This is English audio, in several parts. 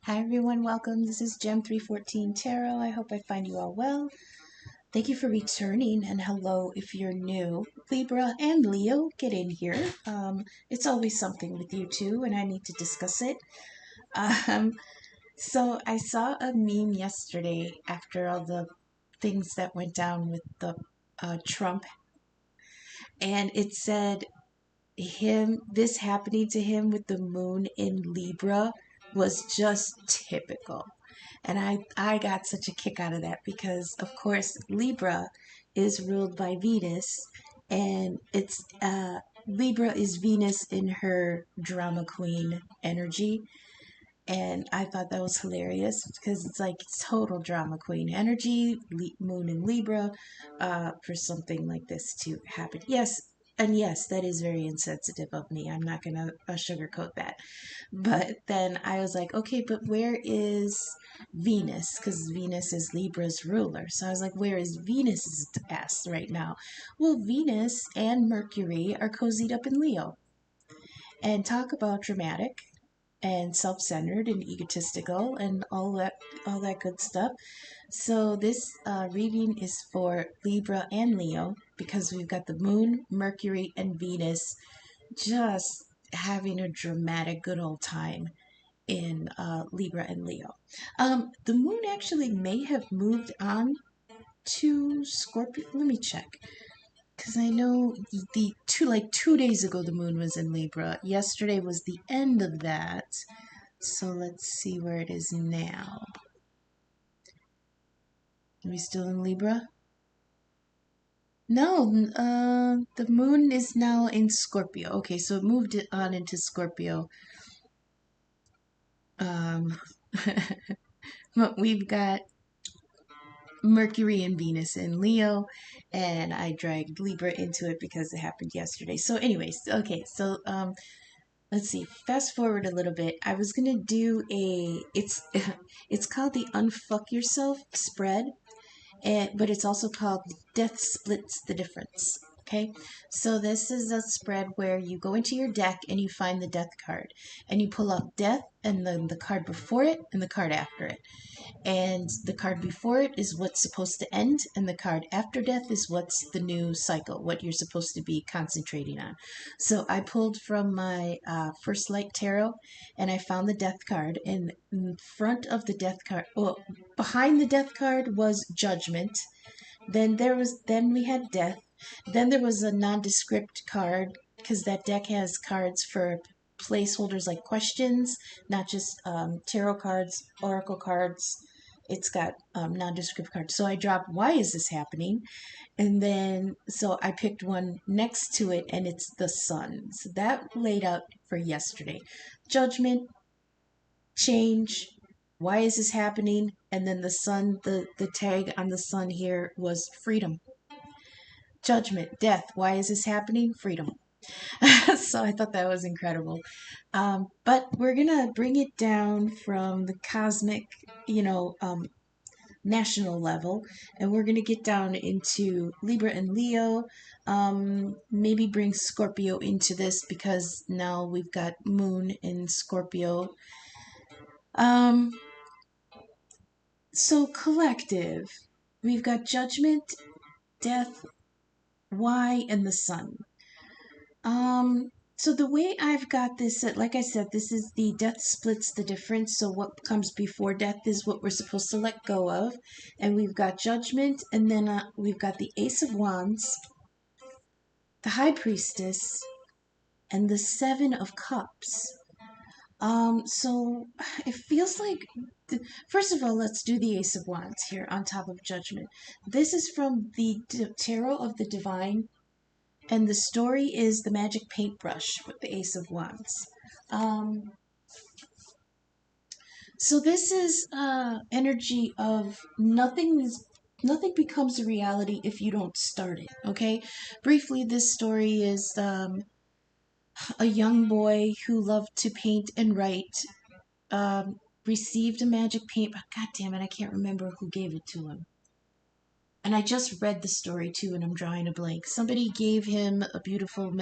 Hi everyone, welcome. This is Gem 314 Tarot. I hope I find you all well. Thank you for returning, and hello if you're new. Libra and Leo, get in here. It's always something with you two, and I need to discuss it. Um, so I saw a meme yesterday after all the things that went down with the Trump, and it said this happening to him with the moon in Libra was just typical. And I got such a kick out of that because, of course, Libra is ruled by Venus, and Libra is Venus in her drama queen energy. And I thought that was hilarious because it's like total drama queen energy, moon in Libra, for something like this to happen. Yes, and yes, that is very insensitive of me. I'm not going to sugarcoat that. But then I was like, okay, but where is Venus? Because Venus is Libra's ruler. So I was like, where is Venus's ass right now? Well, Venus and Mercury are cozied up in Leo. And talk about dramatic and self-centered and egotistical and all that good stuff. So this reading is for Libra and Leo because we've got the moon, Mercury, and Venus just having a dramatic good old time in Libra and Leo. The moon actually may have moved on to Scorpio. Let me check. Because I know the 2 days ago the moon was in Libra. Yesterday was the end of that. So let's see where it is now. Are we still in Libra? No, the moon is now in Scorpio. Okay, so it moved it on into Scorpio. Um, we've got Mercury and Venus in Leo, and I dragged Libra into it because it happened yesterday. So, anyways, okay, so let's see. Fast forward a little bit. I was gonna do it's called the Unfuck Yourself spread, but it's also called Death Splits the Difference. Okay, so this is a spread where you go into your deck and you find the death card, and you pull out death, and then the card before it and the card after it. And the card before it is what's supposed to end, and the card after death is what's the new cycle, what you're supposed to be concentrating on. So I pulled from my First Light Tarot, and I found the death card. And in front of the death card, well, behind the death card was Judgment. Then we had Death. Then there was a nondescript card because that deck has cards for placeholders like questions, not just tarot cards, oracle cards. It's got nondescript cards. So I dropped, why is this happening? And then, so I picked one next to it, and it's the sun. So that laid out for yesterday. Judgment, change, why is this happening? And then the sun, the tag on the sun here was freedom. Judgment, death, why is this happening? Freedom. So I thought that was incredible. But we're going to bring it down from the cosmic, national level, and we're going to get down into Libra and Leo. Maybe bring Scorpio into this because now we've got Moon in Scorpio. So collective, we've got Judgment, Death, Why, and the Sun. So the way I've got this, like I said, this is the death splits the difference. So what comes before death is what we're supposed to let go of. And we've got Judgment, and then we've got the Ace of Wands, the High Priestess, and the Seven of Cups. So it feels like, first of all, let's do the Ace of Wands here on top of Judgment. This is from the Tarot of the Divine, and the story is the magic paintbrush with the Ace of Wands. So this is energy of nothing becomes a reality if you don't start it. Okay, briefly, this story is a young boy who loved to paint and write. Received a magic paint. God damn it, I can't remember who gave it to him. And I just read the story too, and I'm drawing a blank. Somebody gave him a beautiful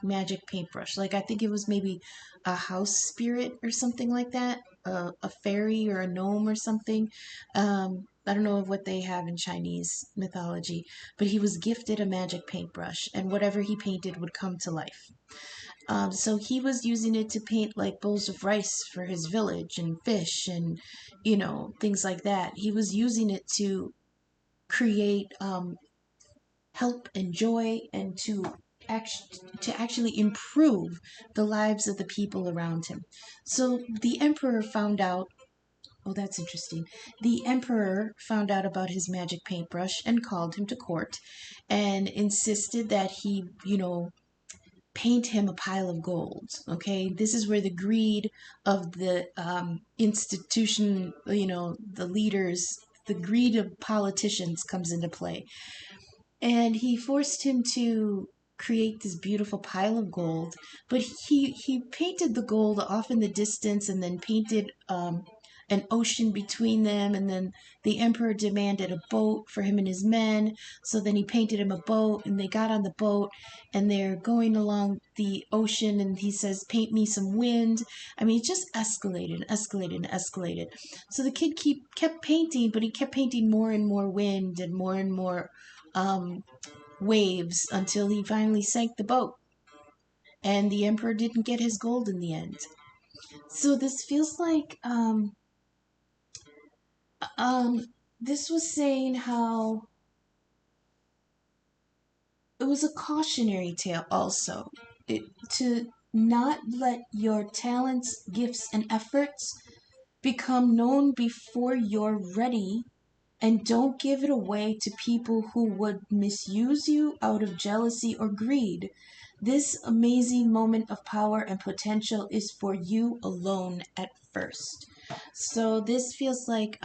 magic paintbrush. Like I think it was maybe a house spirit or something like that. a fairy or a gnome or something. I don't know what they have in Chinese mythology, but he was gifted a magic paintbrush, and whatever he painted would come to life. So he was using it to paint like bowls of rice for his village and fish and, things like that. He was using it to create help and joy and to actually improve the lives of the people around him. So the emperor found out. Oh, that's interesting. The emperor found out about his magic paintbrush and called him to court and insisted that he, paint him a pile of gold. Okay, this is where the greed of the institution, the leaders, the greed of politicians comes into play. And he forced him to create this beautiful pile of gold, but he painted the gold off in the distance and then painted an ocean between them, and then the emperor demanded a boat for him and his men. So then he painted him a boat, and they got on the boat and they're going along the ocean, and he says, paint me some wind. I mean, it just escalated and escalated and escalated. So the kid kept painting, but he kept painting more and more wind and more um, waves until he finally sank the boat. And the emperor didn't get his gold in the end. So this feels like um, this was saying how it was a cautionary tale also, to not let your talents, gifts, and efforts become known before you're ready, and don't give it away to people who would misuse you out of jealousy or greed. This amazing moment of power and potential is for you alone at first. So this feels like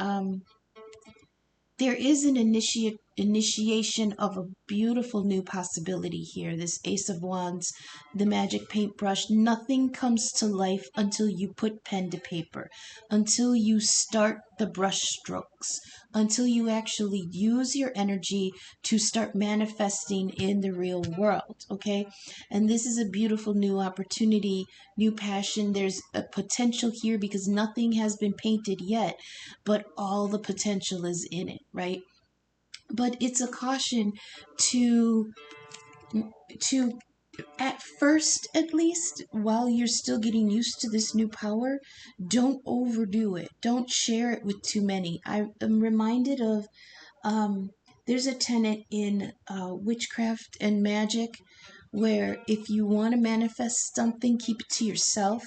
there is an initiation of a beautiful new possibility here. This Ace of Wands, the magic paintbrush, nothing comes to life until you put pen to paper, until you start the brush strokes, until you actually use your energy to start manifesting in the real world, okay? And this is a beautiful new opportunity, new passion. There's a potential here because nothing has been painted yet, but all the potential is in it, right? But it's a caution to to at first, at least, while you're still getting used to this new power, don't overdo it. Don't share it with too many. I am reminded of there's a tenet in witchcraft and magic where if you want to manifest something, keep it to yourself,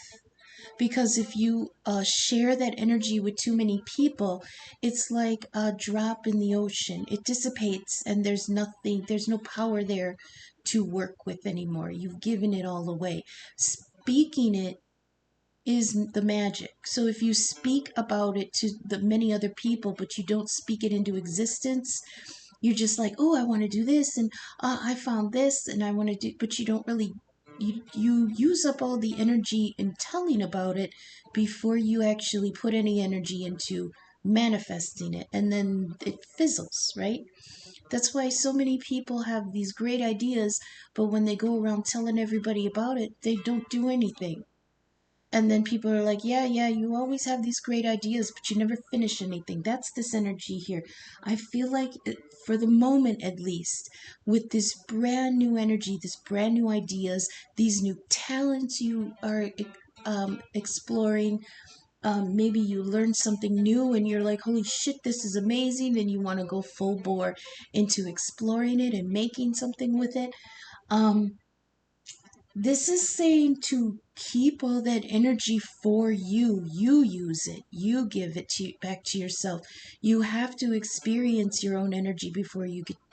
because if you share that energy with too many people, it's like a drop in the ocean. It dissipates and there's no power there to work with anymore. You've given it all away. Speaking it is the magic. So if you speak about it to the many other people, but you don't speak it into existence, you're just like, oh, I want to do this, and I found this, and I want to do, but you don't really, you use up all the energy in telling about it before you actually put any energy into manifesting it, and then it fizzles, right? That's why so many people have these great ideas, but when they go around telling everybody about it, they don't do anything. And then people are like, yeah, yeah, you always have these great ideas, but you never finish anything. That's this energy here. I feel like, for the moment at least, with this brand new energy, this brand new ideas, these new talents you are exploring, maybe you learn something new and you're like, holy shit, this is amazing, and you want to go full bore into exploring it and making something with it. Um, this is saying to keep all that energy for you. You use it. You give it back to yourself. You have to experience your own energy before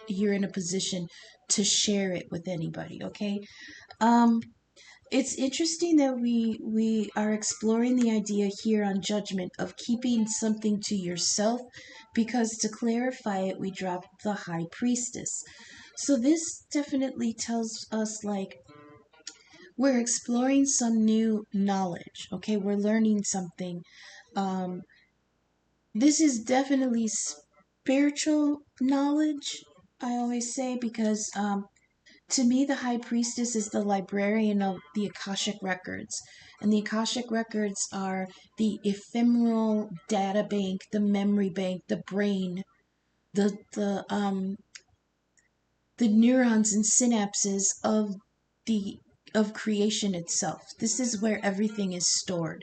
you're in a position to share it with anybody, okay? Um, it's interesting that we are exploring the idea here on judgment of keeping something to yourself, because to clarify it, we drop the high priestess. So this definitely tells us, like, we're exploring some new knowledge, okay? We're learning something. Um, this is definitely spiritual knowledge, I always say, because To me, the high priestess is the librarian of the Akashic records. And the Akashic records are the ephemeral data bank, the memory bank, the brain, the neurons and synapses the of creation itself. This is where everything is stored.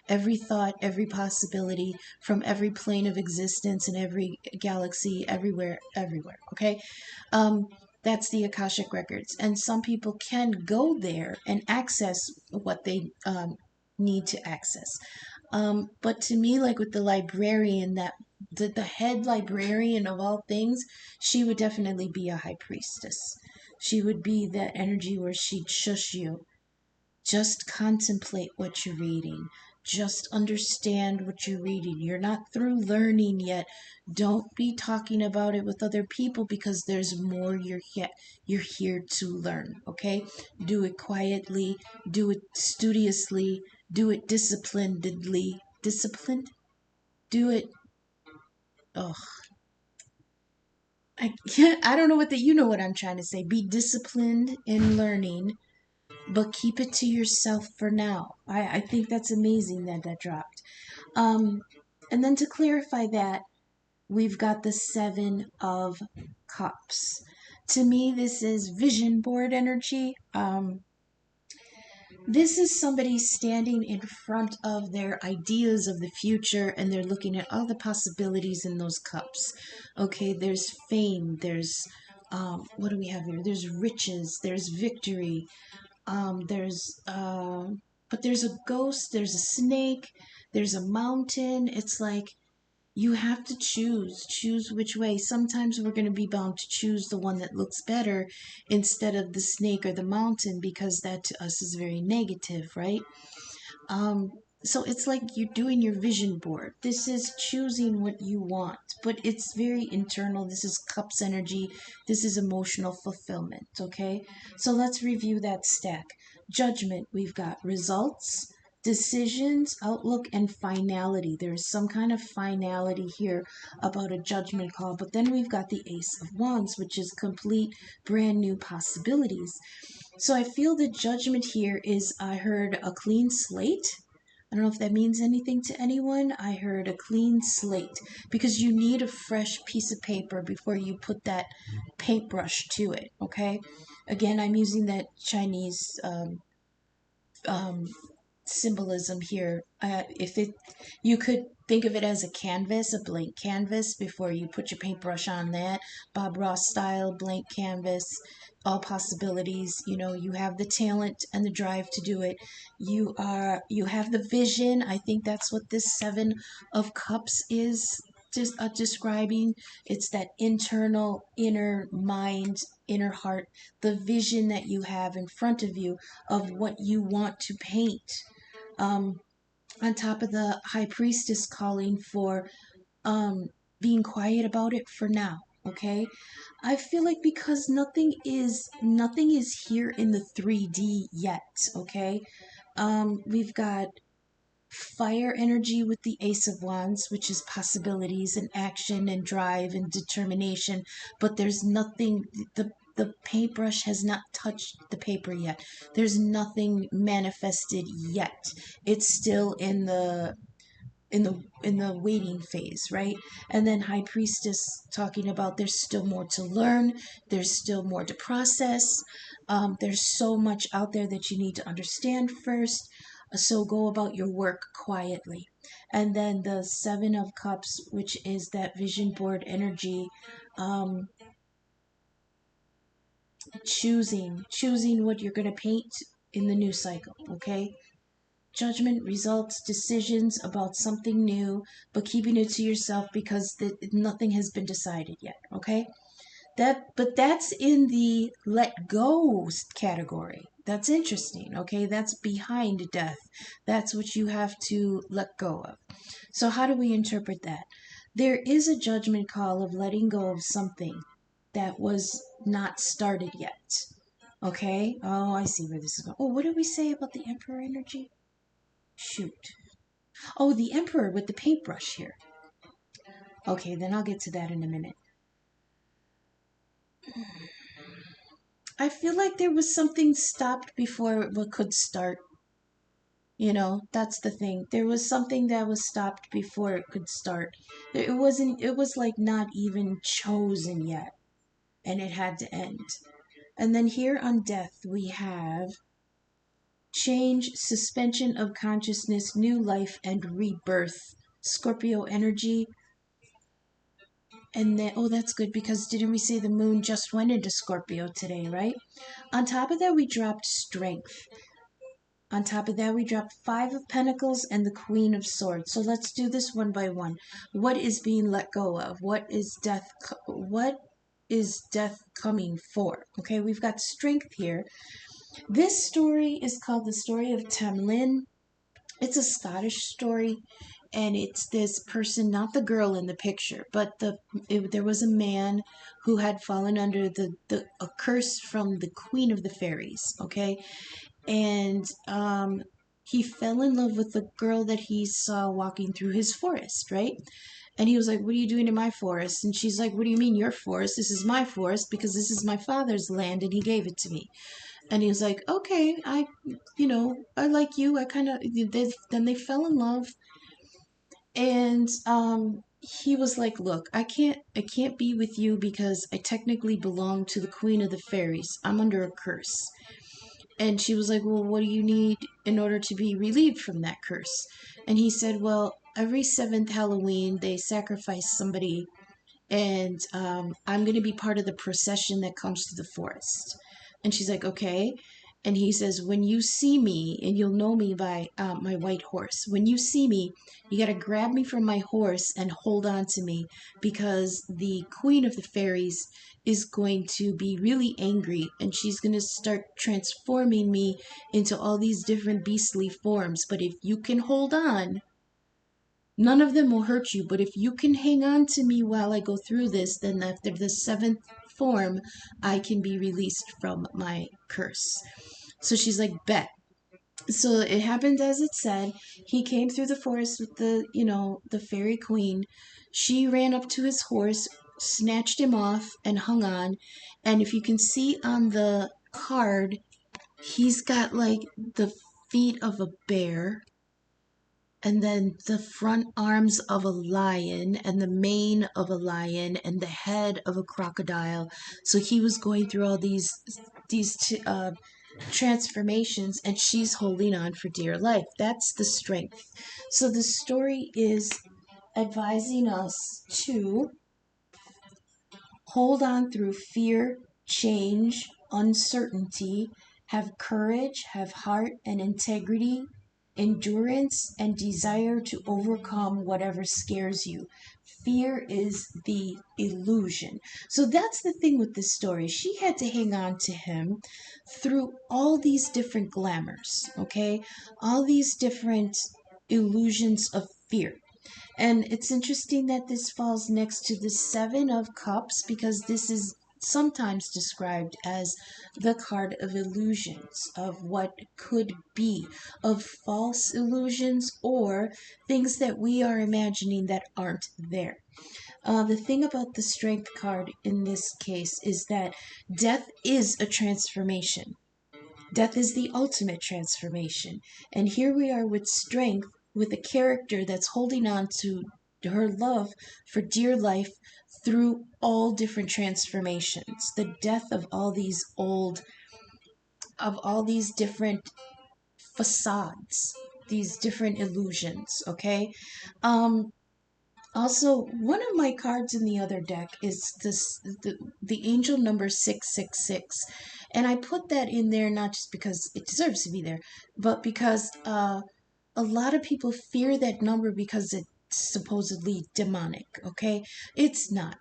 Every thought, every possibility from every plane of existence in every galaxy, everywhere. Okay? Um, that's the Akashic Records. And some people can go there and access what they need to access. But to me, like with the librarian, that the head librarian of all things, she would definitely be a high priestess. She would be that energy where she'd shush you. Just contemplate what you're reading. Just understand what you're reading. You're not through learning yet. Don't be talking about it with other people because there's more you're here to learn, okay? Do it quietly, do it studiously, do it disciplinedly. Disciplined? Do it. Oh, I don't know what you know what I'm trying to say. Be disciplined in learning, but keep it to yourself for now. I think that's amazing that that dropped. Um, and then to clarify that, we've got the Seven of Cups. To me, this is vision board energy. This is somebody standing in front of their ideas of the future and they're looking at all the possibilities in those cups. Okay, there's fame, there's what do we have here? There's riches, there's victory, there's but there's a ghost, there's a snake, there's a mountain. It's like you have to choose which way. Sometimes we're going to be bound to choose the one that looks better instead of the snake or the mountain because that to us is very negative, right? um so it's like you're doing your vision board. This is choosing what you want, but it's very internal. This is cups energy. This is emotional fulfillment. Okay, so let's review that stack. Judgment, we've got results, decisions, outlook, and finality. There's some kind of finality here about a judgment call, but then we've got the Ace of Wands, which is complete brand new possibilities. So I feel the judgment here is, I heard a clean slate. I don't know if that means anything to anyone. I heard a clean slate because you need a fresh piece of paper before you put that paintbrush to it. Okay. Again, I'm using that Chinese um, symbolism here. If it, you could think of it as a canvas, a blank canvas before you put your paintbrush on that. Bob Ross style blank canvas, all possibilities. You know, you have the talent and the drive to do it. You have the vision. I think that's what this Seven of Cups is just describing. It's that internal inner mind, inner heart, the vision that you have in front of you of what you want to paint. um, on top of the high priestess calling for um, being quiet about it for now. Okay, I feel like because nothing is here in the 3D yet. Okay, we've got fire energy with the Ace of Wands, which is possibilities and action and drive and determination, but there's nothing, the paintbrush has not touched the paper yet. There's nothing manifested yet. It's still in the waiting phase, right? And then high priestess talking about there's still more to learn, there's still more to process. There's so much out there that you need to understand first, so go about your work quietly. And then the Seven of Cups, which is that vision board energy. um, choosing what you're going to paint in the new cycle. Okay, judgment, results, decisions about something new, but keeping it to yourself because nothing has been decided yet. Okay, but that's in the let go category. That's interesting. Okay, that's behind death. That's what you have to let go of. So how do we interpret that? There is a judgment call of letting go of something that was not started yet. Okay. Oh, I see where this is going. Oh, what did we say about the Emperor energy? Shoot. Oh, the Emperor with the paintbrush here. Okay, then I'll get to that in a minute. I feel like there was something stopped before what could start. That's the thing. There was something that was stopped before it could start. It wasn't, it was like not even chosen yet, and it had to end. And then here on death, we have change, suspension of consciousness, new life, and rebirth. Scorpio energy. And then, oh, that's good because didn't we say the moon just went into Scorpio today, right? On top of that, we dropped strength. On top of that, we dropped Five of Pentacles and the Queen of Swords. So let's do this one by one. What is being let go of? What is death? What is death coming for? Okay, we've got strength here. This story is called the story of Tamlin. It's a Scottish story, and it's this person, not the girl in the picture, but there was a man who had fallen under a curse from the Queen of the Fairies. Okay, and he fell in love with the girl that he saw walking through his forest, right? And he was like, "What are you doing in my forest?" And she's like, "What do you mean your forest? This is my forest because this is my father's land and he gave it to me." And he was like, "Okay, I like you. I kind of." Then they fell in love, and he was like, "Look, I can't be with you because I technically belong to the Queen of the Fairies. I'm under a curse." And she was like, "Well, what do you need in order to be relieved from that curse?" And he said, "Well, every seventh Halloween, they sacrifice somebody, and I'm going to be part of the procession that comes to the forest." And she's like, "Okay." And he says, "When you see me, and you'll know me by my white horse, when you see me, you got to grab me from my horse and hold on to me because the Queen of the Fairies is going to be really angry and she's going to start transforming me into all these different beastly forms. But if you can hold on, none of them will hurt you, but if you can hang on to me while I go through this, then after the seventh form, I can be released from my curse." So she's like, "Bet." So it happened as it said. He came through the forest with the fairy queen. She ran up to his horse, snatched him off, and hung on. And if you can see on the card, he's got like the feet of a bear, and then the front arms of a lion, and the mane of a lion, and the head of a crocodile. So he was going through all these transformations, and she's holding on for dear life. That's the strength. So the story is advising us to hold on through fear, change, uncertainty, have courage, have heart and integrity, endurance, and desire to overcome whatever scares you. Fear is the illusion. So that's the thing with this story. She had to hang on to him through all these different glamours, okay? All these different illusions of fear. And it's interesting that this falls next to the Seven of Cups because this is sometimes described as the card of illusions, of what could be, of false illusions or things that we are imagining that aren't there. The thing about the Strength card in this case is that death is a transformation. Death is the ultimate transformation. And here we are with strength, with a character that's holding on to her love for dear life through all different transformations. The death of all these different facades, these different illusions, okay? Also, one of my cards in the other deck is the angel number 666. And I put that in there not just because it deserves to be there, but because a lot of people fear that number because it's supposedly demonic, okay? It's not.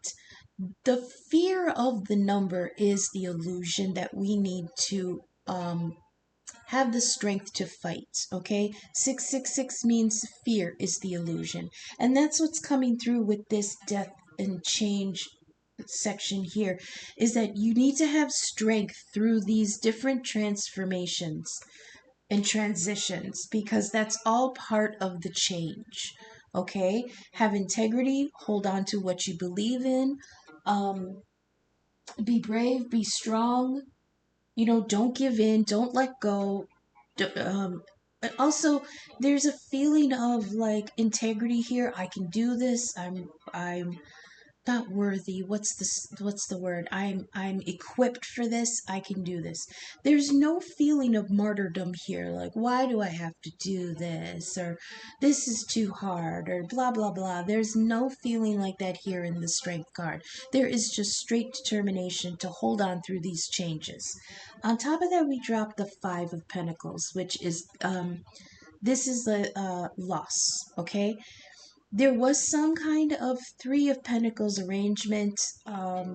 The fear of the number is the illusion that we need to have the strength to fight, okay? 666 means fear is the illusion. And that's what's coming through with this death and change section here, is that you need to have strength through these different transformations and transitions because that's all part of the change, okay? Have integrity, hold on to what you believe in, be brave, be strong, don't give in, don't let go. Also, there's a feeling of like integrity here. I can do this. I'm not worthy. What's the word? I'm equipped for this. I can do this. There's no feeling of martyrdom here, like why do I have to do this, or this is too hard, or blah blah blah. There's no feeling like that here in the strength card. There is just straight determination to hold on through these changes. On top of that, we drop the Five of Pentacles, which is this is a loss, okay? There was some kind of Three of Pentacles arrangement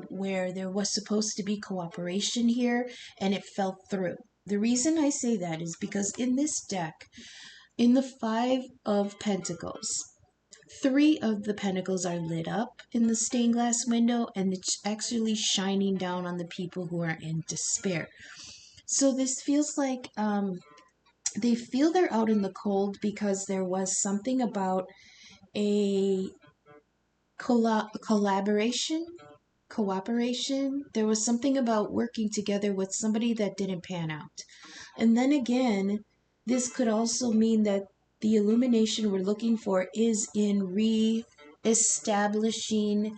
where there was supposed to be cooperation here and it fell through. The reason I say that is because in this deck, in the Five of Pentacles, three of the pentacles are lit up in the stained glass window and it's actually shining down on the people who are in despair. So this feels like they feel they're out in the cold because there was something about a collaboration, cooperation. There was something about working together with somebody that didn't pan out. And then again, this could also mean that the illumination we're looking for is in re-establishing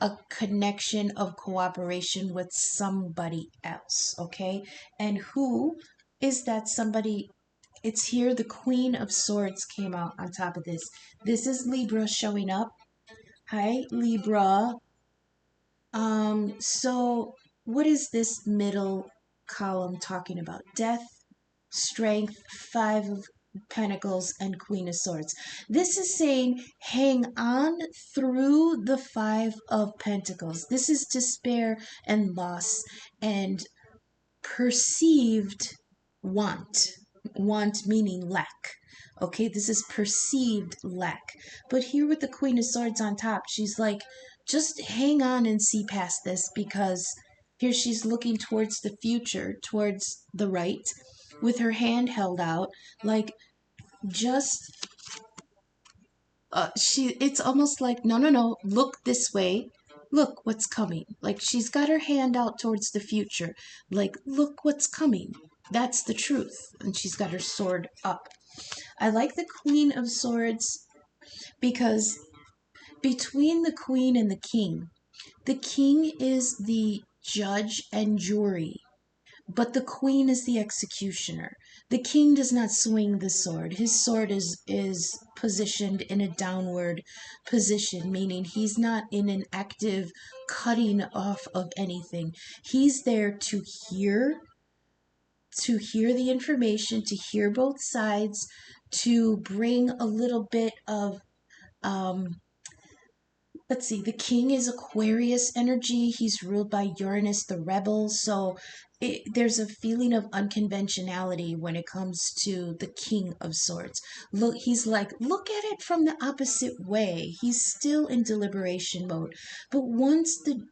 a connection of cooperation with somebody else, okay? And who is that somebody? It's here the Queen of Swords came out on top of this. This is Libra showing up. Hi, Libra. So what is this middle column talking about? Death, strength, Five of Pentacles, and Queen of Swords. This is saying hang on through the Five of Pentacles. This is despair and loss and perceived want. Want meaning lack. Okay, this is perceived lack. But here with the Queen of Swords on top, she's like, just hang on and see past this, because here she's looking towards the future, towards the right, with her hand held out, like just it's almost like no, look this way, look what's coming. Like she's got her hand out towards the future, like look what's coming, that's the truth. And she's got her sword up. I like the Queen of Swords because between the Queen and the king is the judge and jury, but the Queen is the executioner. The king does not swing the sword. His sword is positioned in a downward position, meaning he's not in an active cutting off of anything. He's there to hear the information, to hear both sides, to bring a little bit of let's see, the king is Aquarius energy. He's ruled by Uranus, the rebel. So there's a feeling of unconventionality when it comes to the King of Swords. Look, he's like, look at it from the opposite way. He's still in deliberation mode. But once the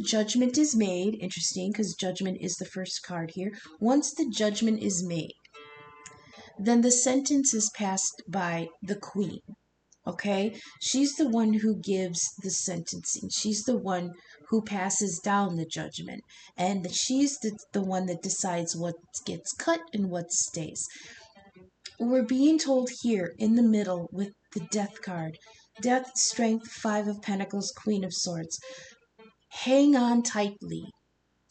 judgment is made, interesting, because judgment is the first card here. Once the judgment is made, then the sentence is passed by the queen. Okay? She's the one who gives the sentencing. She's the one who passes down the judgment. And she's the one that decides what gets cut and what stays. We're being told here in the middle with the death card. Death, strength, Five of Pentacles, Queen of Swords. Hang on tightly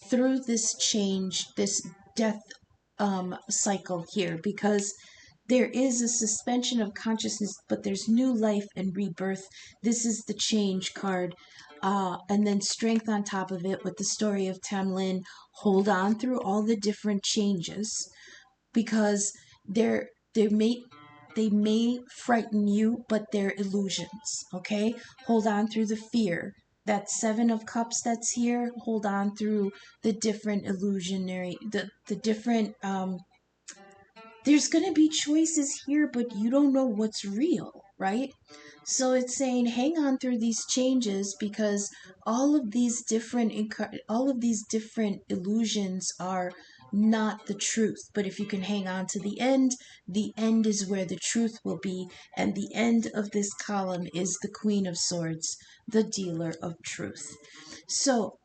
through this change, this death cycle here, because there is a suspension of consciousness, but there's new life and rebirth. This is the change card. And then strength on top of it with the story of Tamlin. Hold on through all the different changes, because they may frighten you, but they're illusions, okay? Hold on through the fear. That Seven of Cups that's here, hold on through the different illusionary, the different, there's going to be choices here, but you don't know what's real, right? So it's saying hang on through these changes, because all of these different illusions are not the truth. But if you can hang on to the end is where the truth will be. And the end of this column is the Queen of Swords, the dealer of truth. So,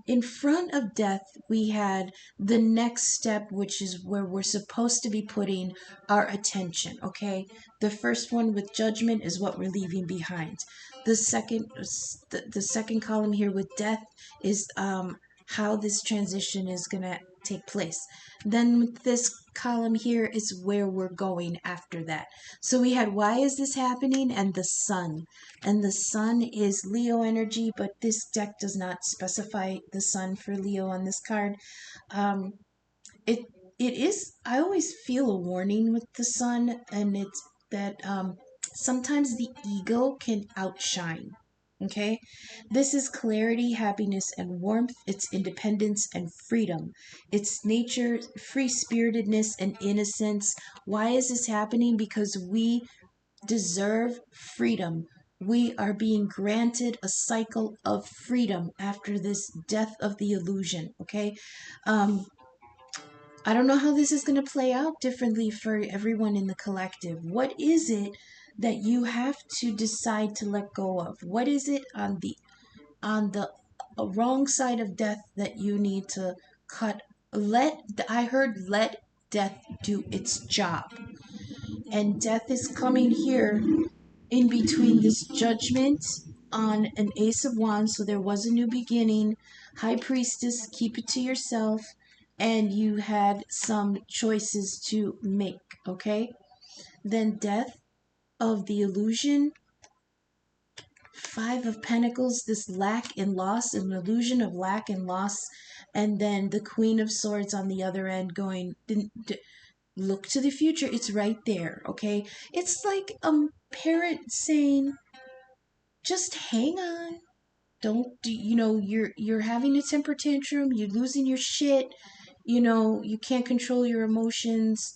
in front of death, we had the next step, which is where we're supposed to be putting our attention. Okay, the first one with judgment is what we're leaving behind. The second column here with death is how this transition is gonna take place. Then with this column here is where we're going after that. So we had why is this happening and the sun. And the sun is Leo energy, but this deck does not specify the sun for Leo on this card. Um, it it is. I always feel a warning with the sun, and it's that sometimes the ego can outshine. Okay, this is clarity, happiness, and warmth. It's independence and freedom. It's nature, free spiritedness, and innocence. Why is this happening? Because we deserve freedom. We are being granted a cycle of freedom after this death of the illusion. Okay, um, I don't know how this is going to play out differently for everyone in the collective. What is it that you have to decide to let go of? What is it on the wrong side of death that you need to cut? I heard let death do its job. And death is coming here in between this judgment on an Ace of Wands, so there was a new beginning. High Priestess, keep it to yourself, and you had some choices to make, okay? Then Death of the Illusion, Five of Pentacles, this lack and loss, an illusion of lack and loss, and then the Queen of Swords on the other end going, look to the future, it's right there, okay? It's like a parent saying, just hang on. Don't do, you're having a temper tantrum, you're losing your shit, you can't control your emotions.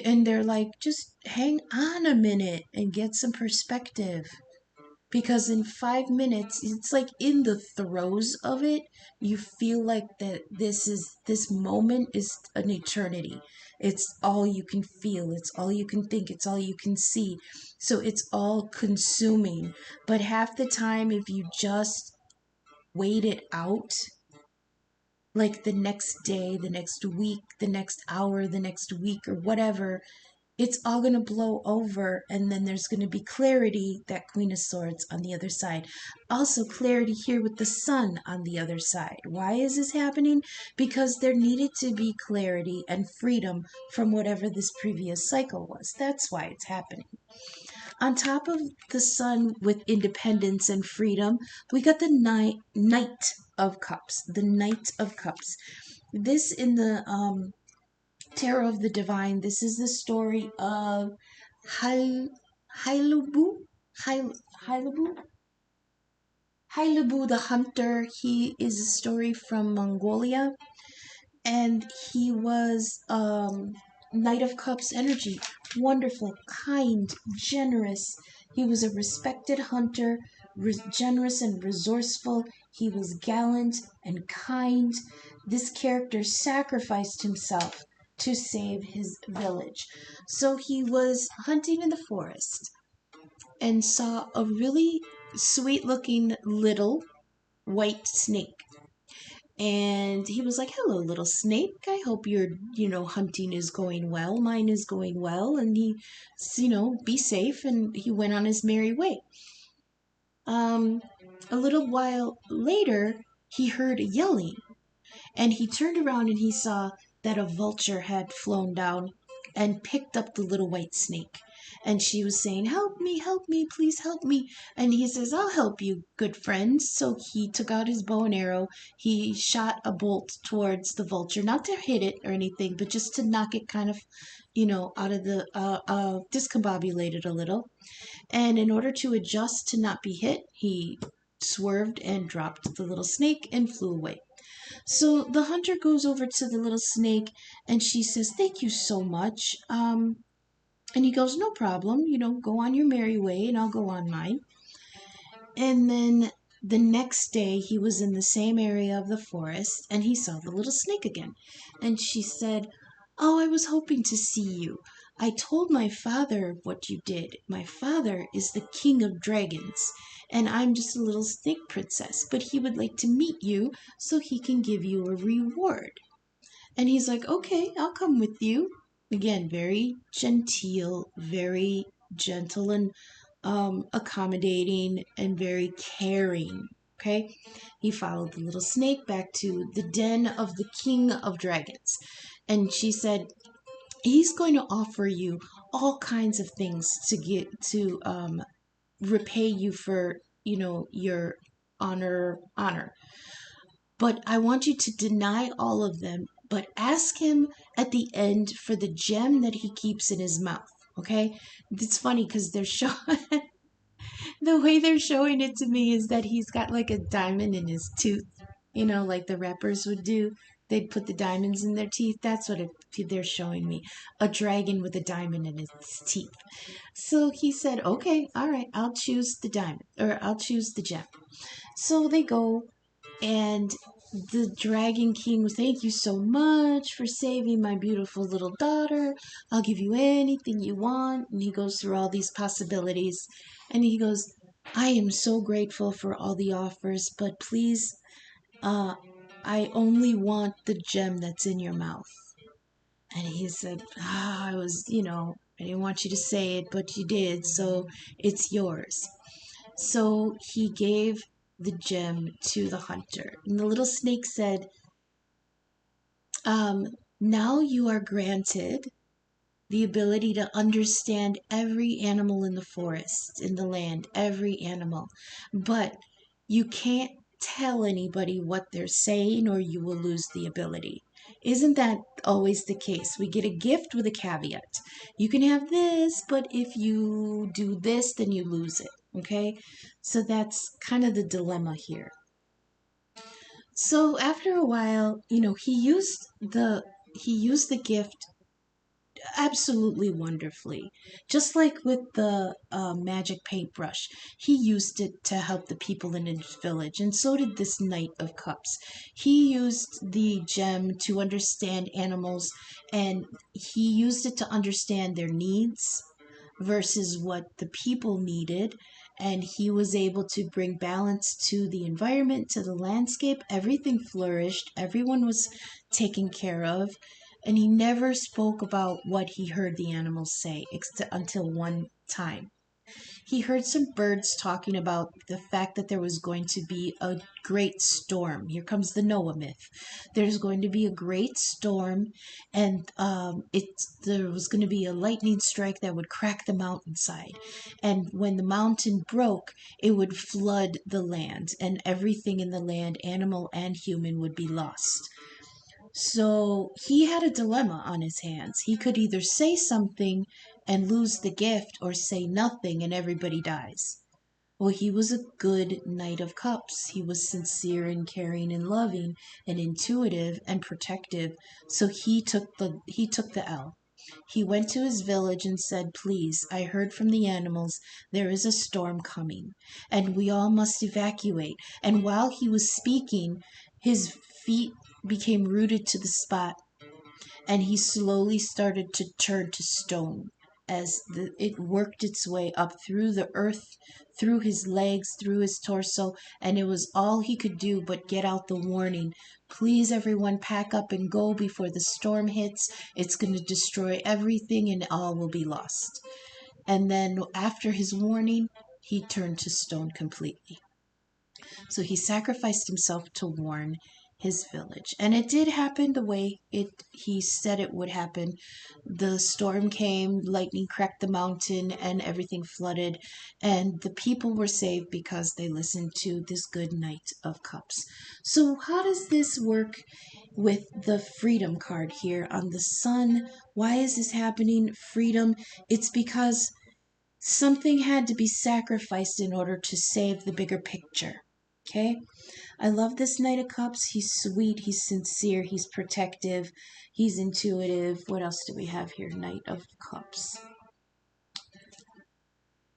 And they're like, just hang on a minute and get some perspective. Because in 5 minutes, it's like in the throes of it, you feel like that this moment is an eternity. It's all you can feel, it's all you can think, it's all you can see. So it's all consuming. But half the time, if you just wait it out, like the next day, the next week, the next hour, the next week, or whatever, it's all going to blow over, and then there's going to be clarity, that Queen of Swords on the other side. Also clarity here with the sun on the other side. Why is this happening? Because there needed to be clarity and freedom from whatever this previous cycle was. That's why it's happening. On top of the sun with independence and freedom, we got the Knight of Cups. The Knight of Cups. This in the Tarot of the Divine, this is the story of Hailubu, Hailubu, Hailubu the Hunter. He is a story from Mongolia, and he was Knight of Cups energy. Wonderful, kind, generous. He was a respected hunter, generous and resourceful. He was gallant and kind. This character sacrificed himself to save his village. So he was hunting in the forest and saw a really sweet looking little white snake. And he was like, hello, little snake. I hope your, hunting is going well. Mine is going well. And he, be safe. And he went on his merry way. A little while later, he heard yelling. And he turned around and he saw that a vulture had flown down and picked up the little white snake. And she was saying, help me, please help me. And he says, I'll help you, good friend. So he took out his bow and arrow. He shot a bolt towards the vulture, not to hit it or anything, but just to knock it kind of, out of the, discombobulate it a little. And in order to adjust to not be hit, he swerved and dropped the little snake and flew away. So the hunter goes over to the little snake and she says, thank you so much. And he goes, no problem, go on your merry way and I'll go on mine. And then the next day he was in the same area of the forest and he saw the little snake again. And she said, Oh, I was hoping to see you. I told my father what you did. My father is the king of dragons, and I'm just a little snake princess, but he would like to meet you so he can give you a reward. And he's like, okay, I'll come with you. Again, very genteel, very gentle and accommodating and very caring. Okay, he followed the little snake back to the den of the king of dragons. And she said, he's going to offer you all kinds of things to get to repay you for, your honor. But I want you to deny all of them, but ask him at the end for the gem that he keeps in his mouth. Okay, it's funny because they're showing the way they're showing it to me is that he's got like a diamond in his tooth, like the rappers would do. They'd put the diamonds in their teeth. That's what they're showing me, a dragon with a diamond in its teeth. So he said, okay, all right, I'll choose the diamond, or I'll choose the gem. So they go, and the Dragon King, thank you so much for saving my beautiful little daughter. I'll give you anything you want. And he goes through all these possibilities. And he goes, I am so grateful for all the offers, but please, uh, I only want the gem that's in your mouth. And he said, I was, I didn't want you to say it, but you did, so it's yours. So he gave the gem to the hunter. And the little snake said, now you are granted the ability to understand every animal in the forest, in the land, every animal. But you can't tell anybody what they're saying or you will lose the ability. Isn't that always the case? We get a gift with a caveat. You can have this, but if you do this, then you lose it. Okay? So that's kind of the dilemma here. So after a while, he used the gift absolutely wonderfully. Just like with the magic paintbrush, he used it to help the people in his village, and so did this Knight of Cups. He used the gem to understand animals, and he used it to understand their needs versus what the people needed. And he was able to bring balance to the environment, to the landscape. Everything flourished, everyone was taken care of, and he never spoke about what he heard the animals say until one time. He heard some birds talking about the fact that there was going to be a great storm. Here comes the Noah myth. There's going to be a great storm, and there was going to be a lightning strike that would crack the mountainside. And when the mountain broke, it would flood the land, and everything in the land, animal and human, would be lost. So he had a dilemma on his hands. He could either say something and lose the gift, or say nothing and everybody dies. Well, he was a good Knight of Cups. He was sincere and caring and loving and intuitive and protective. So he took the L. He went to his village and said, please, I heard from the animals there is a storm coming, and we all must evacuate. And while he was speaking, his feet became rooted to the spot, and he slowly started to turn to stone as it worked its way up through the earth, through his legs, through his torso, and it was all he could do but get out the warning. Please, everyone, pack up and go before the storm hits. It's going to destroy everything and all will be lost. And then, after his warning, he turned to stone completely. So he sacrificed himself to warn his village. And it did happen the way he said it would happen. The storm came, lightning cracked the mountain, and everything flooded. And the people were saved because they listened to this good Knight of Cups. So how does this work with the freedom card here on the sun? Why is this happening? Freedom. It's because something had to be sacrificed in order to save the bigger picture. Okay? I love this Knight of Cups. He's sweet, he's sincere, he's protective, he's intuitive. What else do we have here? Knight of Cups.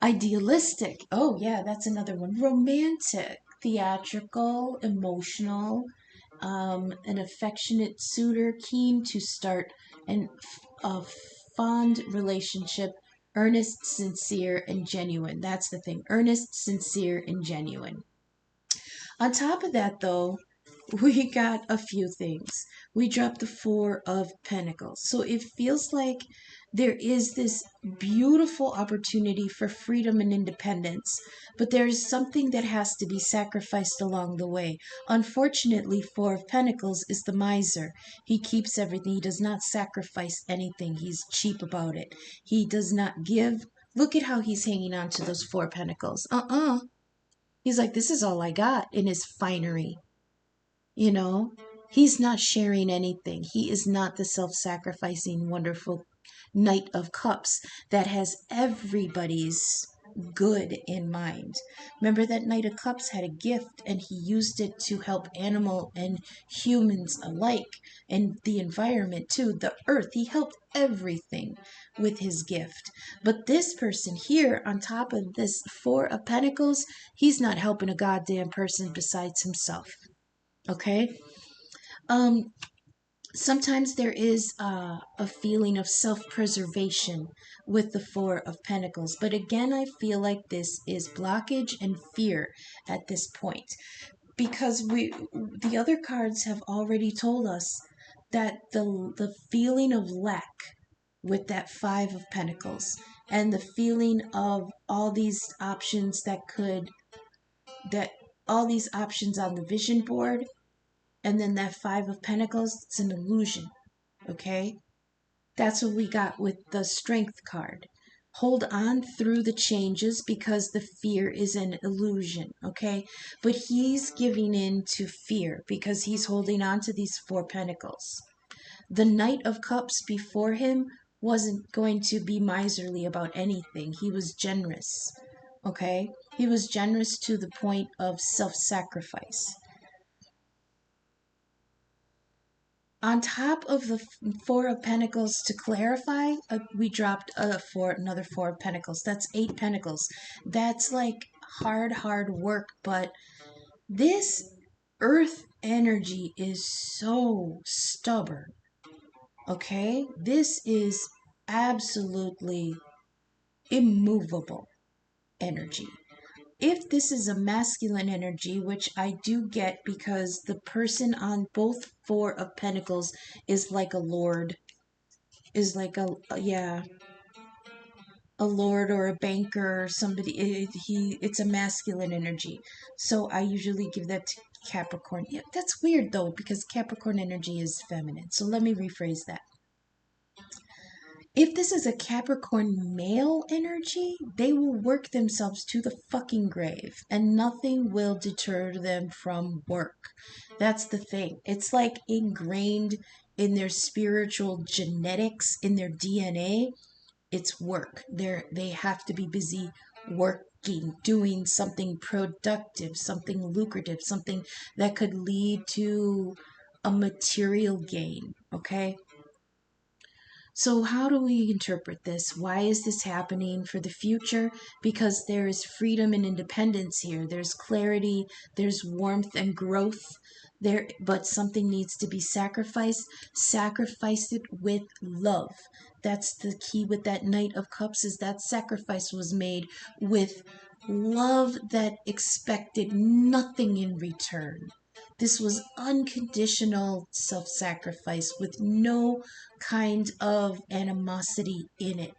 Idealistic. Oh, yeah, that's another one. Romantic, theatrical, emotional, an affectionate suitor, keen to start and a fond relationship, earnest, sincere, and genuine. That's the thing. Earnest, sincere, and genuine. On top of that, though, we got a few things. We dropped the Four of Pentacles. So it feels like there is this beautiful opportunity for freedom and independence, but there is something that has to be sacrificed along the way. Unfortunately, Four of Pentacles is the miser. He keeps everything. He does not sacrifice anything. He's cheap about it. He does not give. Look at how he's hanging on to those Four Pentacles. He's like, this is all I got in his finery. You know, he's not sharing anything. He is not the self sacrificing, wonderful Knight of Cups that has everybody's good in mind. Remember that Knight of Cups had a gift and he used it to help animal and humans alike and the environment too, the earth. He helped everything with his gift. But this person here, on top of this Four of Pentacles, he's not helping a goddamn person besides himself. Okay? Um, Sometimes there is a feeling of self-preservation with the Four of Pentacles, but again, I feel like this is blockage and fear at this point because the other cards have already told us that the feeling of lack with that Five of Pentacles and the feeling of that all these options on the vision board, and then that Five of Pentacles, it's an illusion, okay? That's what we got with the Strength card. Hold on through the changes because the fear is an illusion, okay? But he's giving in to fear because he's holding on to these Four Pentacles. The Knight of Cups before him wasn't going to be miserly about anything. He was generous, okay? He was generous to the point of self-sacrifice. On top of the Four of Pentacles, to clarify, we dropped another Four of Pentacles. That's 8 Pentacles. That's like hard work, but this earth energy is so stubborn. Okay? This is absolutely immovable energy. If this is a masculine energy, which I do get because the person on both Four of Pentacles is like a lord, is like yeah, a lord or a banker or somebody. It's a masculine energy. So I usually give that to Capricorn. Yeah, that's weird though because Capricorn energy is feminine. So let me rephrase that. If this is a Capricorn male energy, they will work themselves to the fucking grave and nothing will deter them from work. That's the thing. It's like ingrained in their spiritual genetics, in their DNA. It's work. They have to be busy working, doing something productive, something lucrative, something that could lead to a material gain, okay? So, how do we interpret this? Why is this happening for the future? Because there is freedom and independence here. There's clarity, there's warmth and growth there, but something needs to be sacrificed. Sacrifice it with love. That's the key with that Knight of Cups, is that sacrifice was made with love that expected nothing in return. This was unconditional self sacrifice with no kind of animosity in it.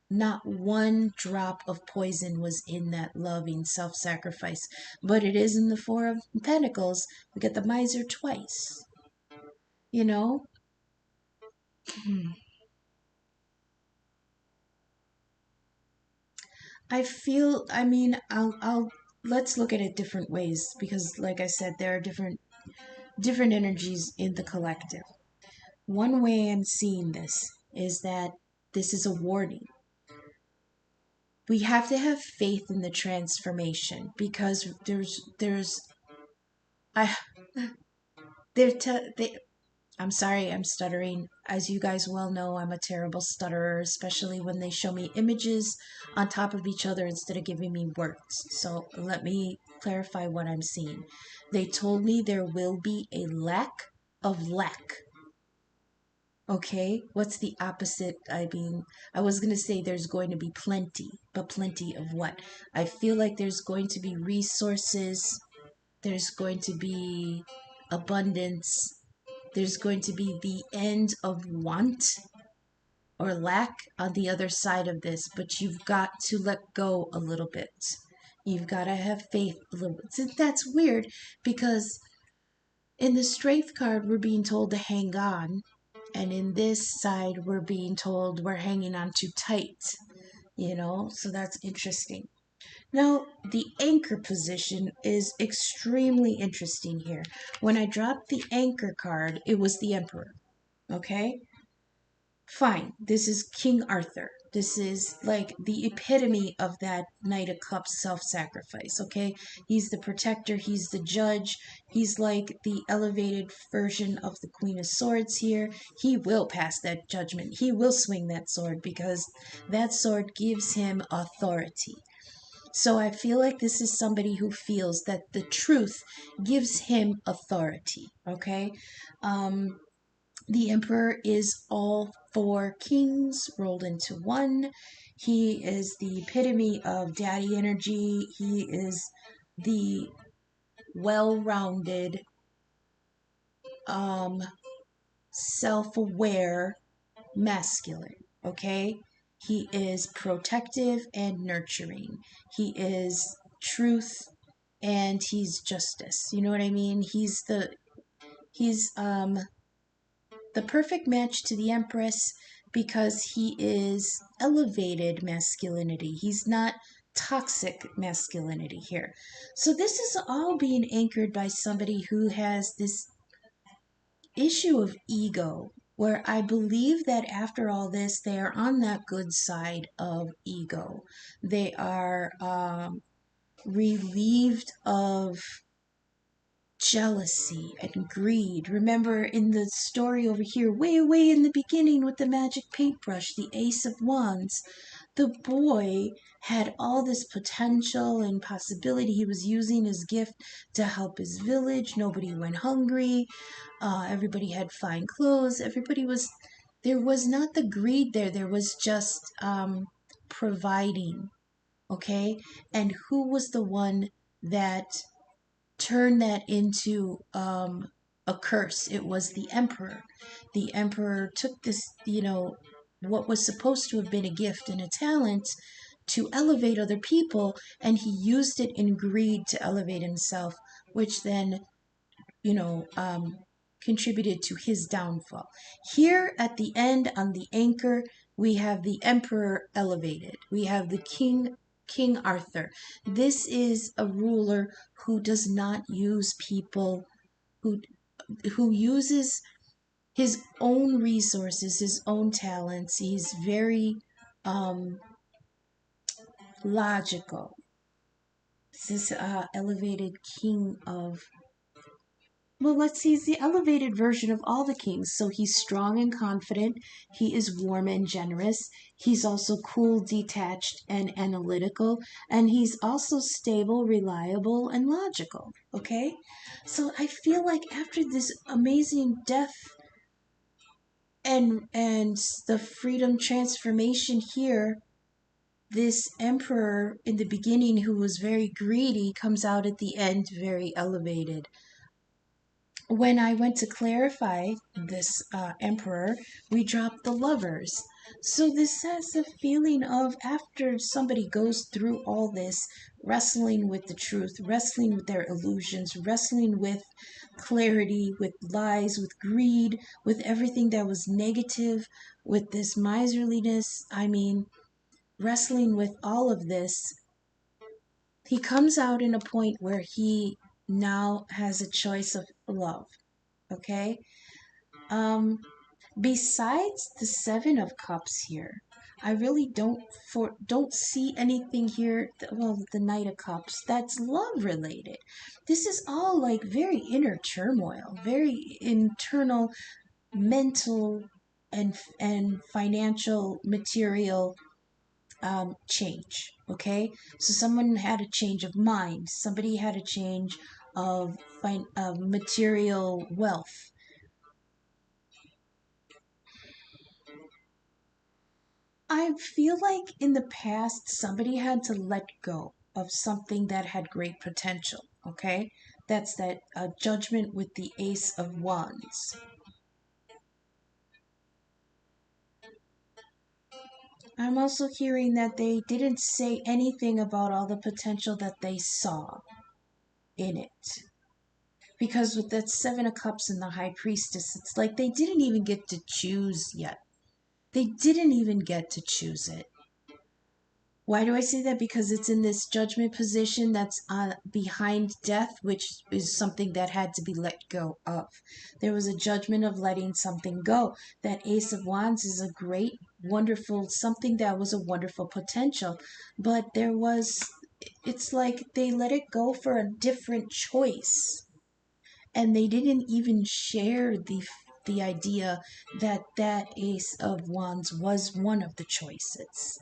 Not one drop of poison was in that loving self sacrifice. But it is in the Four of Pentacles. We get the miser twice. You know? I'll let's look at it different ways because like I said, there are different energies in the collective. One way I'm seeing this is that this is a warning. We have to have faith in the transformation because there's I they I'm sorry, I'm stuttering. As you guys well know, I'm a terrible stutterer, especially when they show me images on top of each other instead of giving me words. So let me clarify what I'm seeing. They told me there will be a lack of lack. Okay, what's the opposite? I mean, I was going to say there's going to be plenty, but plenty of what? I feel like there's going to be resources, there's going to be abundance, there's going to be the end of want or lack on the other side of this, but you've got to let go a little bit. You've got to have faith a little bit. That's weird because in the strength card, we're being told to hang on. And in this side, we're being told we're hanging on too tight, So that's interesting. Now, the anchor position is extremely interesting here. When I dropped the anchor card, it was the Emperor. Okay? Fine. This is King Arthur. This is like the epitome of that Knight of Cups self sacrifice. Okay? He's the protector, he's the judge, he's like the elevated version of the Queen of Swords here. He will pass that judgment, he will swing that sword because that sword gives him authority. So I feel like this is somebody who feels that the truth gives him authority. Okay? Um, the Emperor is all four kings rolled into one. He is the epitome of daddy energy. He is the well rounded, self aware masculine. Okay? He is protective and nurturing. He is truth and he's justice. You know what I mean? He's the perfect match to the Empress because he is elevated masculinity. He's not toxic masculinity here. So this is all being anchored by somebody who has this issue of ego, where I believe that after all this, they are on that good side of ego. They are relieved of jealousy and greed. Remember in the story over here, way, way in the beginning with the magic paintbrush, the Ace of Wands, the boy had all this potential and possibility. He was using his gift to help his village. Nobody went hungry. Everybody had fine clothes. There was not the greed there. There was just providing. Okay. And who was the one that turn that into a curse? It was the Emperor. The Emperor took this, what was supposed to have been a gift and a talent to elevate other people, and he used it in greed to elevate himself, which then, you know, um, contributed to his downfall. Here at the end on the anchor, we have the Emperor elevated. We have the King Arthur. This is a ruler who does not use people, who who uses his own resources, his own talents. He's very logical. This is elevated king of, well, let's see, he's the elevated version of all the kings. So he's strong and confident. He is warm and generous. He's also cool, detached, and analytical. And he's also stable, reliable, and logical. Okay? So I feel like after this amazing death and the freedom transformation here, this emperor in the beginning who was very greedy comes out at the end very elevated. When I went to clarify this emperor, we dropped the lovers. So this has a feeling of after somebody goes through all this, wrestling with the truth, wrestling with their illusions, wrestling with clarity, with lies, with greed, with everything that was negative, with this miserliness, wrestling with all of this, he comes out in a point where he now has a choice of love. Okay? Um, Besides the Seven of Cups here, I really don't see anything here. Well, the Knight of Cups, that's love related. This is all like very inner turmoil, very internal, mental, and financial, material change. Okay, so someone had a change of mind. Somebody had a change of material wealth. I feel like in the past somebody had to let go of something that had great potential, okay? That's that judgment with the Ace of Wands. I'm also hearing that they didn't say anything about all the potential that they saw in it. Because with that Seven of Cups and the High Priestess, it's like they didn't even get to choose yet. They didn't even get to choose it. Why do I say that? Because it's in this judgment position that's behind death, which is something that had to be let go of. There was a judgment of letting something go. That Ace of Wands is a great, wonderful, something that was a wonderful potential. But it's like they let it go for a different choice. And they didn't even share the idea that that Ace of Wands was one of the choices.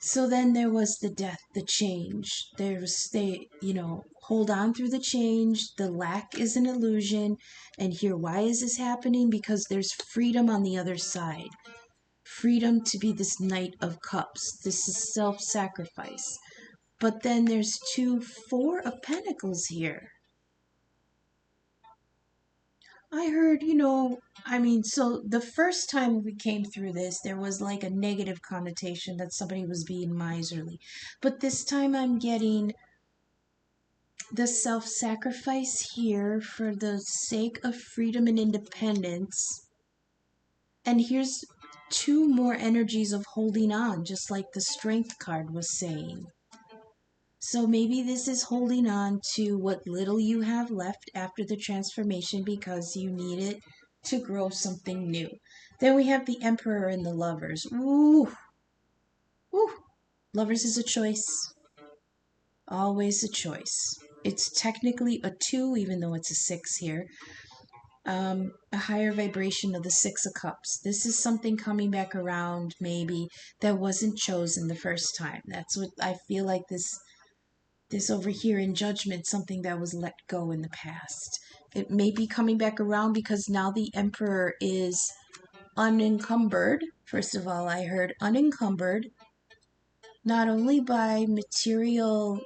So then there was the death, the change. Hold on through the change. The lack is an illusion. And here, why is this happening? Because there's freedom on the other side. Freedom to be this Knight of Cups. This is self-sacrifice. But then there's Four of Pentacles here. I heard, so the first time we came through this, there was like a negative connotation that somebody was being miserly. But this time I'm getting the self-sacrifice here for the sake of freedom and independence. And here's two more energies of holding on, just like the Strength card was saying. So maybe this is holding on to what little you have left after the transformation because you need it to grow something new. Then we have the Emperor and the Lovers. Ooh, ooh. Lovers is a choice. Always a choice. It's technically a 2, even though it's a 6 here. A higher vibration of the Six of Cups. This is something coming back around, maybe, that wasn't chosen the first time. That's what I feel like this over here in Judgment, something that was let go in the past. It may be coming back around because now the Emperor is unencumbered. First of all, I heard unencumbered, not only by material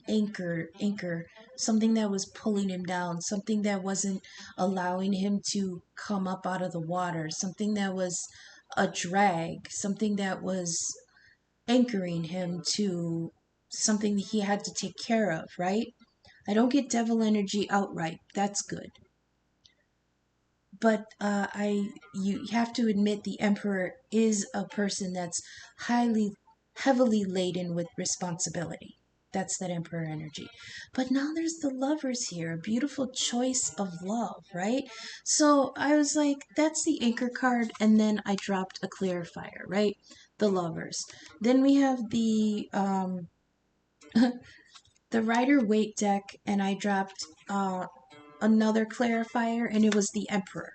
anchor, something that was pulling him down, something that wasn't allowing him to come up out of the water, something that was a drag, something that was anchoring him to something that he had to take care of, right? I don't get devil energy outright. That's good. But you have to admit the Emperor is a person that's heavily laden with responsibility. That's that Emperor energy. But now there's the Lovers here, a beautiful choice of love, right? So I was like, that's the Anchor card, and then I dropped a clarifier, right? The Lovers. Then we have the the Rider-Waite deck, and I dropped another clarifier, and it was the Emperor.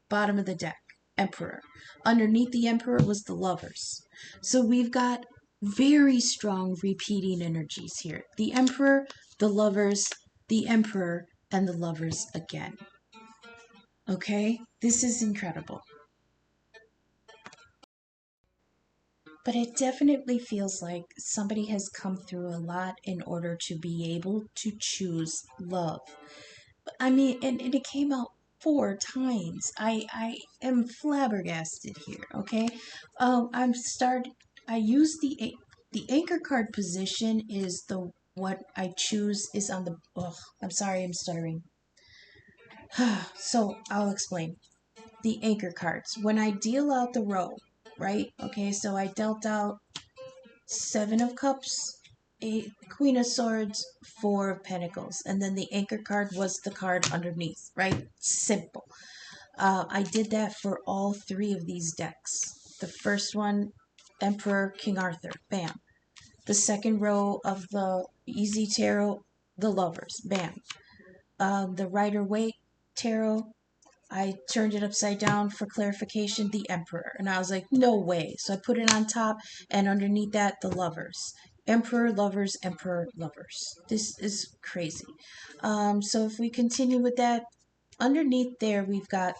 Bottom of the deck, Emperor. Underneath the Emperor was the Lovers. So we've got very strong repeating energies here. The Emperor, the Lovers, the Emperor, and the Lovers again. Okay? This is incredible. But it definitely feels like somebody has come through a lot in order to be able to choose love. I mean, and it came out 4 times. I am flabbergasted here. Okay, I use the anchor card position is the what I choose is on the. Oh, I'm sorry, I'm stuttering. So I'll explain. The anchor cards. When I deal out the row, right? Okay, so I dealt out Seven of Cups, Queen of Swords, Four of Pentacles, and then the Anchor card was the card underneath, right? Simple. I did that for all 3 of these decks. The first one, Emperor, King Arthur, bam. The second row of the Easy Tarot, the Lovers, bam. The Rider-Waite Tarot, I turned it upside down for clarification, the Emperor. And I was like, no way. So I put it on top, and underneath that, the Lovers. Emperor, Lovers, Emperor, Lovers. This is crazy. So if we continue with that, underneath there, we've got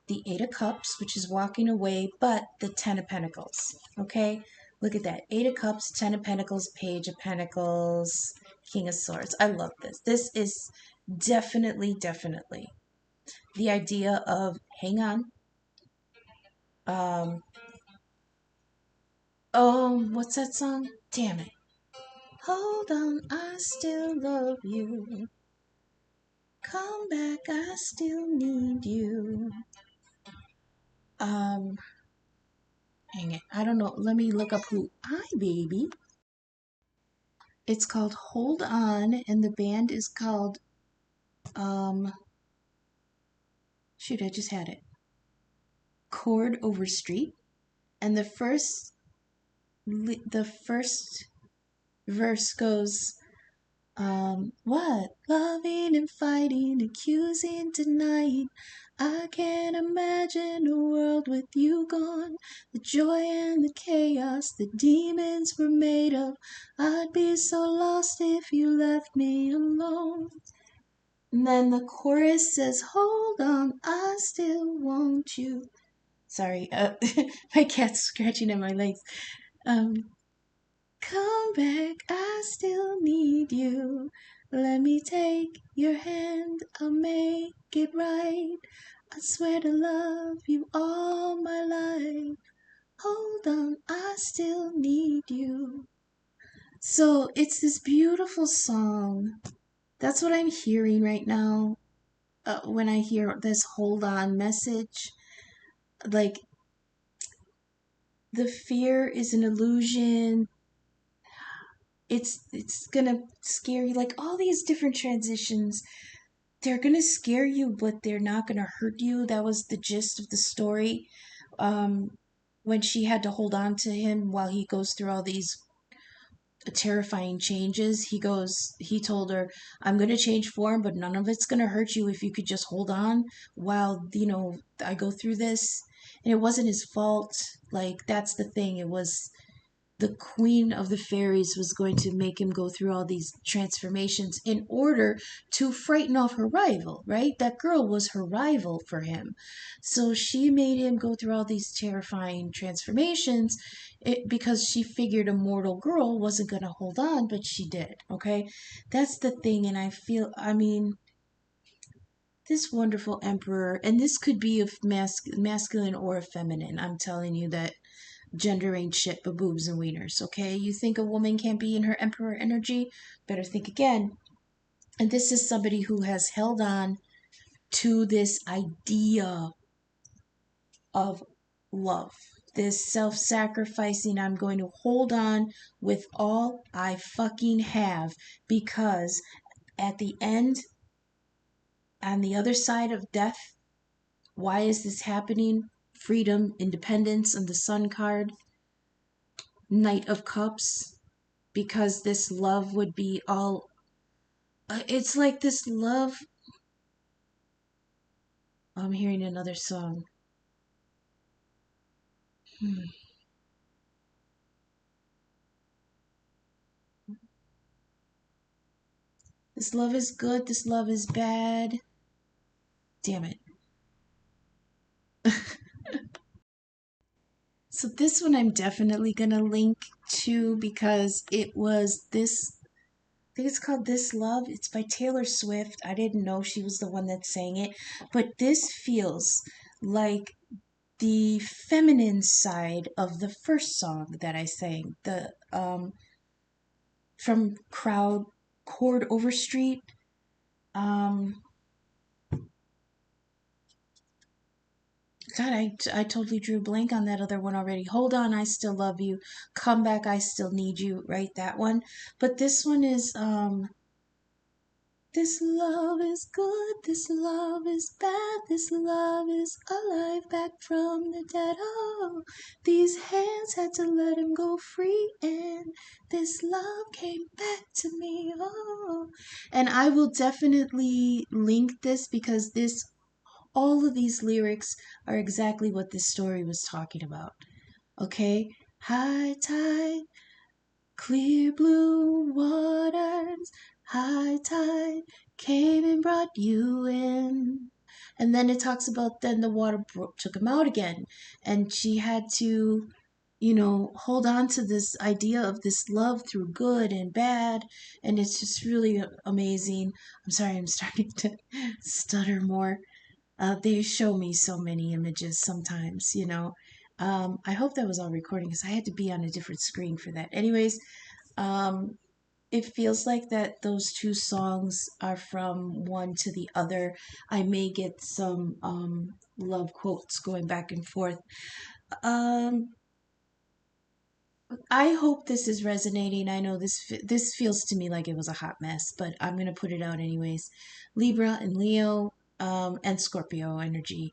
the Eight of Cups, which is walking away, but the Ten of Pentacles. Okay? Look at that. Eight of Cups, Ten of Pentacles, Page of Pentacles, King of Swords. I love this. This is definitely, definitely the idea of hang on. What's that song? Damn it. Hold on, I still love you. Come back, I still need you. Hang it. I don't know. Let me look up who baby. It's called Hold On, and the band is called, shoot, I just had it. Chord Overstreet. And the first verse goes, what? Loving and fighting, accusing, denying. I can't imagine a world with you gone. The joy and the chaos the demons were made of. I'd be so lost if you left me alone. And then the chorus says, hold on, I still want you. Sorry, my cat's scratching at my legs. Come back, I still need you. Let me take your hand, I'll make it right. I swear to love you all my life. Hold on, I still need you. So it's this beautiful song. That's what I'm hearing right now when I hear this hold on message. Like, the fear is an illusion. It's gonna scare you. Like, all these different transitions, they're gonna scare you, but they're not gonna hurt you. That was the gist of the story. When she had to hold on to him while he goes through all these terrifying changes, he told her, I'm gonna change form, but none of it's gonna hurt you if you could just hold on while, I go through this. And it wasn't his fault. Like, that's the thing. It was the queen of the fairies was going to make him go through all these transformations in order to frighten off her rival, right? That girl was her rival for him. So she made him go through all these terrifying transformations because she figured a mortal girl wasn't going to hold on, but she did, okay? That's the thing. And I mean, this wonderful emperor, and this could be a masculine or a feminine. I'm telling you that gender ain't shit but boobs and wieners, okay? You think a woman can't be in her emperor energy? Better think again. And this is somebody who has held on to this idea of love. This self-sacrificing, I'm going to hold on with all I fucking have, because at the end, on the other side of death, why is this happening? Freedom, independence, and the Sun card. Knight of Cups, because this love would be all. It's like this love. I'm hearing another song. This love is good, this love is bad. Damn it. So this one I'm definitely gonna link to because it was this. I think it's called This Love. It's by Taylor Swift. I didn't know she was the one that sang it, but this feels like the feminine side of the first song that I sang. The from Chord Overstreet. God, I totally drew a blank on that other one already. Hold on, I still love you. Come back, I still need you. Right, that one. But this one is this love is good, this love is bad, this love is alive, back from the dead. Oh, these hands had to let him go free, and this love came back to me. Oh, and I will definitely link this because all of these lyrics are exactly what this story was talking about. Okay? High tide, clear blue waters, high tide came and brought you in. And then it talks about then the water took him out again. And she had to, hold on to this idea of this love through good and bad. And it's just really amazing. I'm sorry, I'm starting to stutter more. They show me so many images sometimes. I hope that was all recording because I had to be on a different screen for that. Anyways, um, it feels like that those two songs are from one to the other. I may get some love quotes going back and forth. Um, I hope this is resonating. I know this feels to me like it was a hot mess, but I'm gonna put it out anyways. Libra and Leo, and Scorpio energy.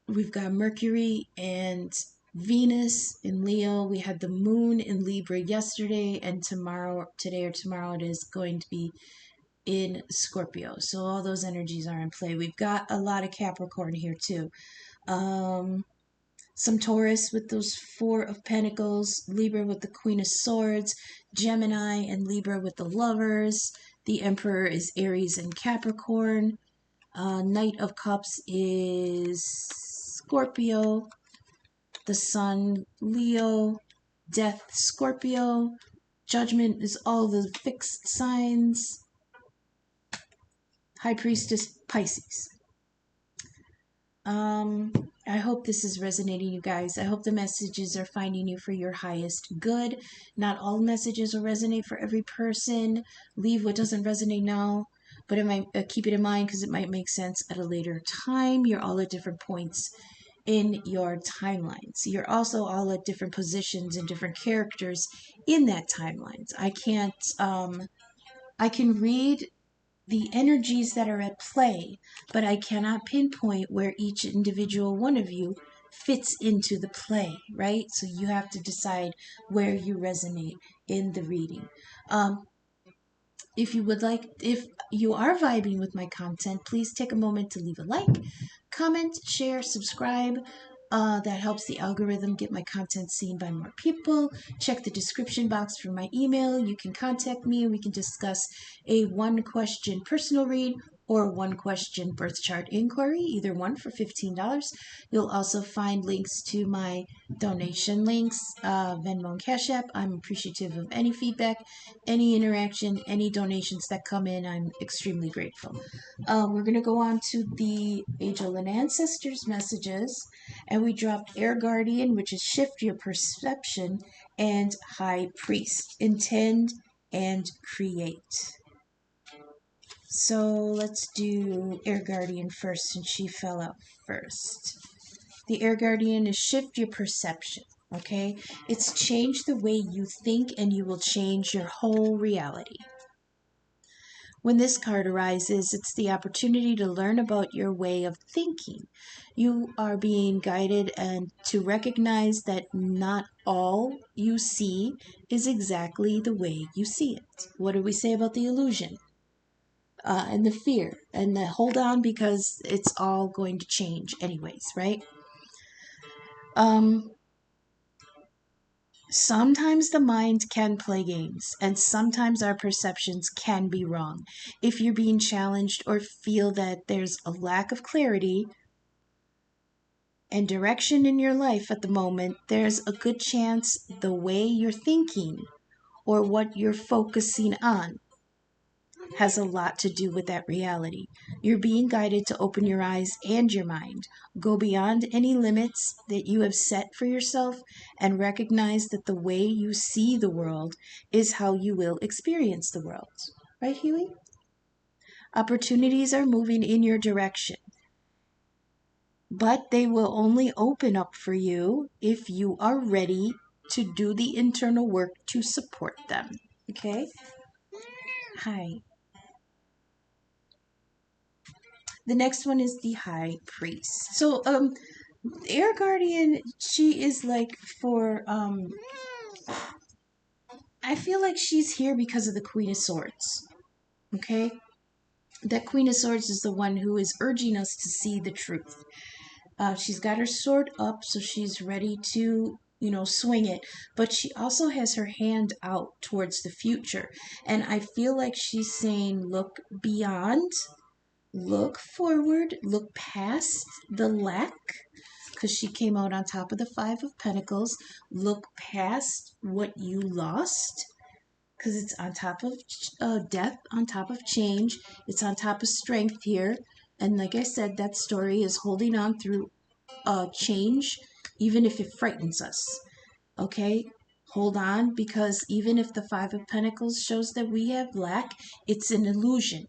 We've got Mercury and Venus in Leo. We had the moon in Libra yesterday, and today or tomorrow, it is going to be in Scorpio. So all those energies are in play. We've got a lot of Capricorn here too. Some Taurus with those Four of Pentacles, Libra with the Queen of Swords, Gemini and Libra with the Lovers. The Emperor is Aries and Capricorn. Knight of Cups is Scorpio. The Sun, Leo. Death, Scorpio. Judgment is all the fixed signs. High Priestess, Pisces. I hope this is resonating, you guys. I hope the messages are finding you for your highest good. Not all messages will resonate for every person. Leave what doesn't resonate now, but it might keep it in mind because it might make sense at a later time. You're all at different points in your timelines. You're also all at different positions and different characters in that timelines. I can read the energies that are at play, but I cannot pinpoint where each individual one of you fits into the play, right? So you have to decide where you resonate in the reading. If you are vibing with my content, please take a moment to leave a like, comment, share, subscribe. That helps the algorithm get my content seen by more people. Check the description box for my email. You can contact me and we can discuss a one-question personal read or one-question birth chart inquiry, either one for $15. You'll also find links to my donation links, Venmo and Cash App. I'm appreciative of any feedback, any interaction, any donations that come in. I'm extremely grateful. We're going to go on to the Angel and Ancestors messages, and we dropped Air Guardian, which is shift your perception, and High Priest, intend and create. So let's do Air Guardian first since she fell out first. The Air Guardian is shift your perception, okay? It's change the way you think and you will change your whole reality. When this card arises, it's the opportunity to learn about your way of thinking. You are being guided and to recognize that not all you see is exactly the way you see it. What do we say about the illusion? And the fear and the hold on because it's all going to change anyways, right? Sometimes the mind can play games, and sometimes our perceptions can be wrong. If you're being challenged or feel that there's a lack of clarity and direction in your life at the moment, there's a good chance the way you're thinking or what you're focusing on has a lot to do with that reality. You're being guided to open your eyes and your mind, go beyond any limits that you have set for yourself, and recognize that the way you see the world is how you will experience the world. Right, Huey? Opportunities are moving in your direction, but they will only open up for you if you are ready to do the internal work to support them. Okay? Hi. The next one is the High Priest. So, Air Guardian, she is like for, I feel like she's here because of the Queen of Swords. Okay? That Queen of Swords is the one who is urging us to see the truth. She's got her sword up, so she's ready to, swing it. But she also has her hand out towards the future. And I feel like she's saying, look beyond look forward, look past the lack, because she came out on top of the Five of Pentacles. Look past what you lost, because it's on top of death, on top of change. It's on top of strength here. And like I said, that story is holding on through change, even if it frightens us. Okay? Hold on, because even if the Five of Pentacles shows that we have lack, it's an illusion.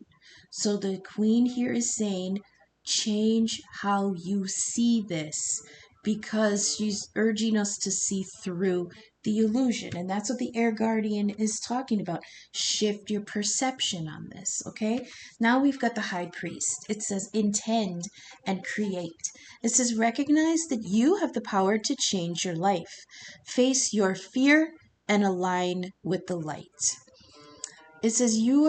So the Queen here is saying, change how you see this, because she's urging us to see through the illusion. And that's what the Air Guardian is talking about. Shift your perception on this, okay? Now we've got the High Priest. It says intend and create. It says recognize that you have the power to change your life. Face your fear and align with the light. It says you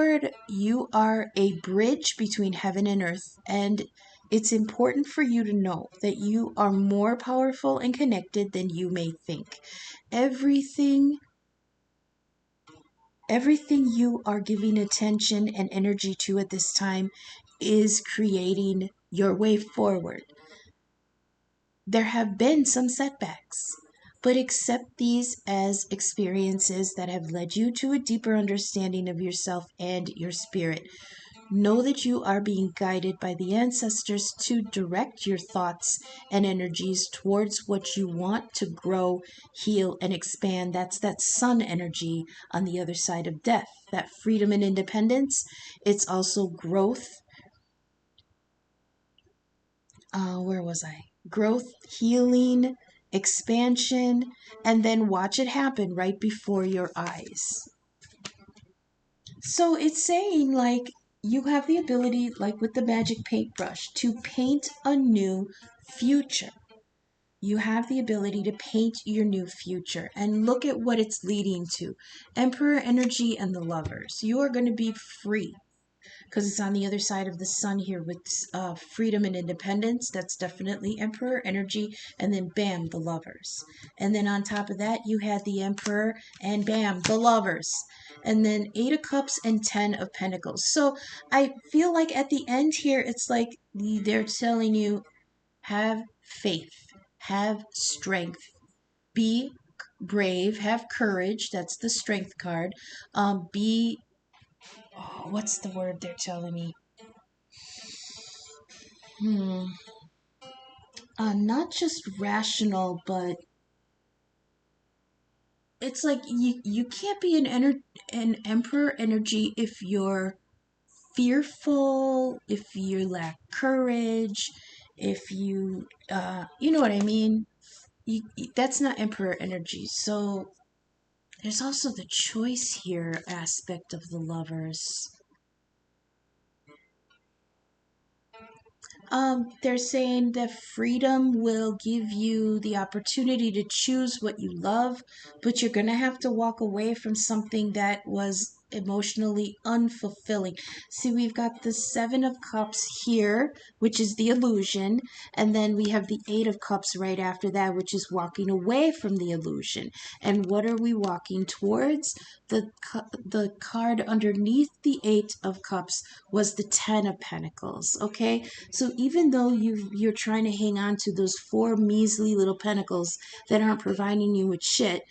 are a bridge between heaven and earth, and it's important for you to know that you are more powerful and connected than you may think. Everything you are giving attention and energy to at this time is creating your way forward. There have been some setbacks, but accept these as experiences that have led you to a deeper understanding of yourself and your spirit. Know that you are being guided by the ancestors to direct your thoughts and energies towards what you want to grow, heal, and expand. That's that sun energy on the other side of death, that freedom and independence. It's also growth. Where was I? Growth, healing, expansion, and then watch it happen right before your eyes. So it's saying, like, you have the ability, like with the magic paintbrush, to paint a new future. You have the ability to paint your new future, and look at what it's leading to. Emperor energy and the Lovers. You are going to be free, because it's on the other side of the sun here with freedom and independence. That's definitely Emperor energy. And then bam, the Lovers. And then on top of that, you had the Emperor and bam, the Lovers. And then Eight of Cups and 10 of Pentacles. So I feel like at the end here, it's like they're telling you, have faith, have strength, be brave, have courage. That's the strength card. Be what's the word they're telling me? Not just rational, but it's like you can't be an emperor energy if you're fearful, if you lack courage, if you know what I mean. That's not emperor energy. So there's also the choice here aspect of the Lovers. They're saying that freedom will give you the opportunity to choose what you love, but you're going to have to walk away from something that was emotionally unfulfilling. See, we've got the Seven of Cups here, which is the illusion, and then we have the Eight of Cups right after that, which is walking away from the illusion. And what are we walking towards? The card underneath the Eight of Cups was the Ten of Pentacles, okay? So even though you're trying to hang on to those four measly little pentacles that aren't providing you with shit,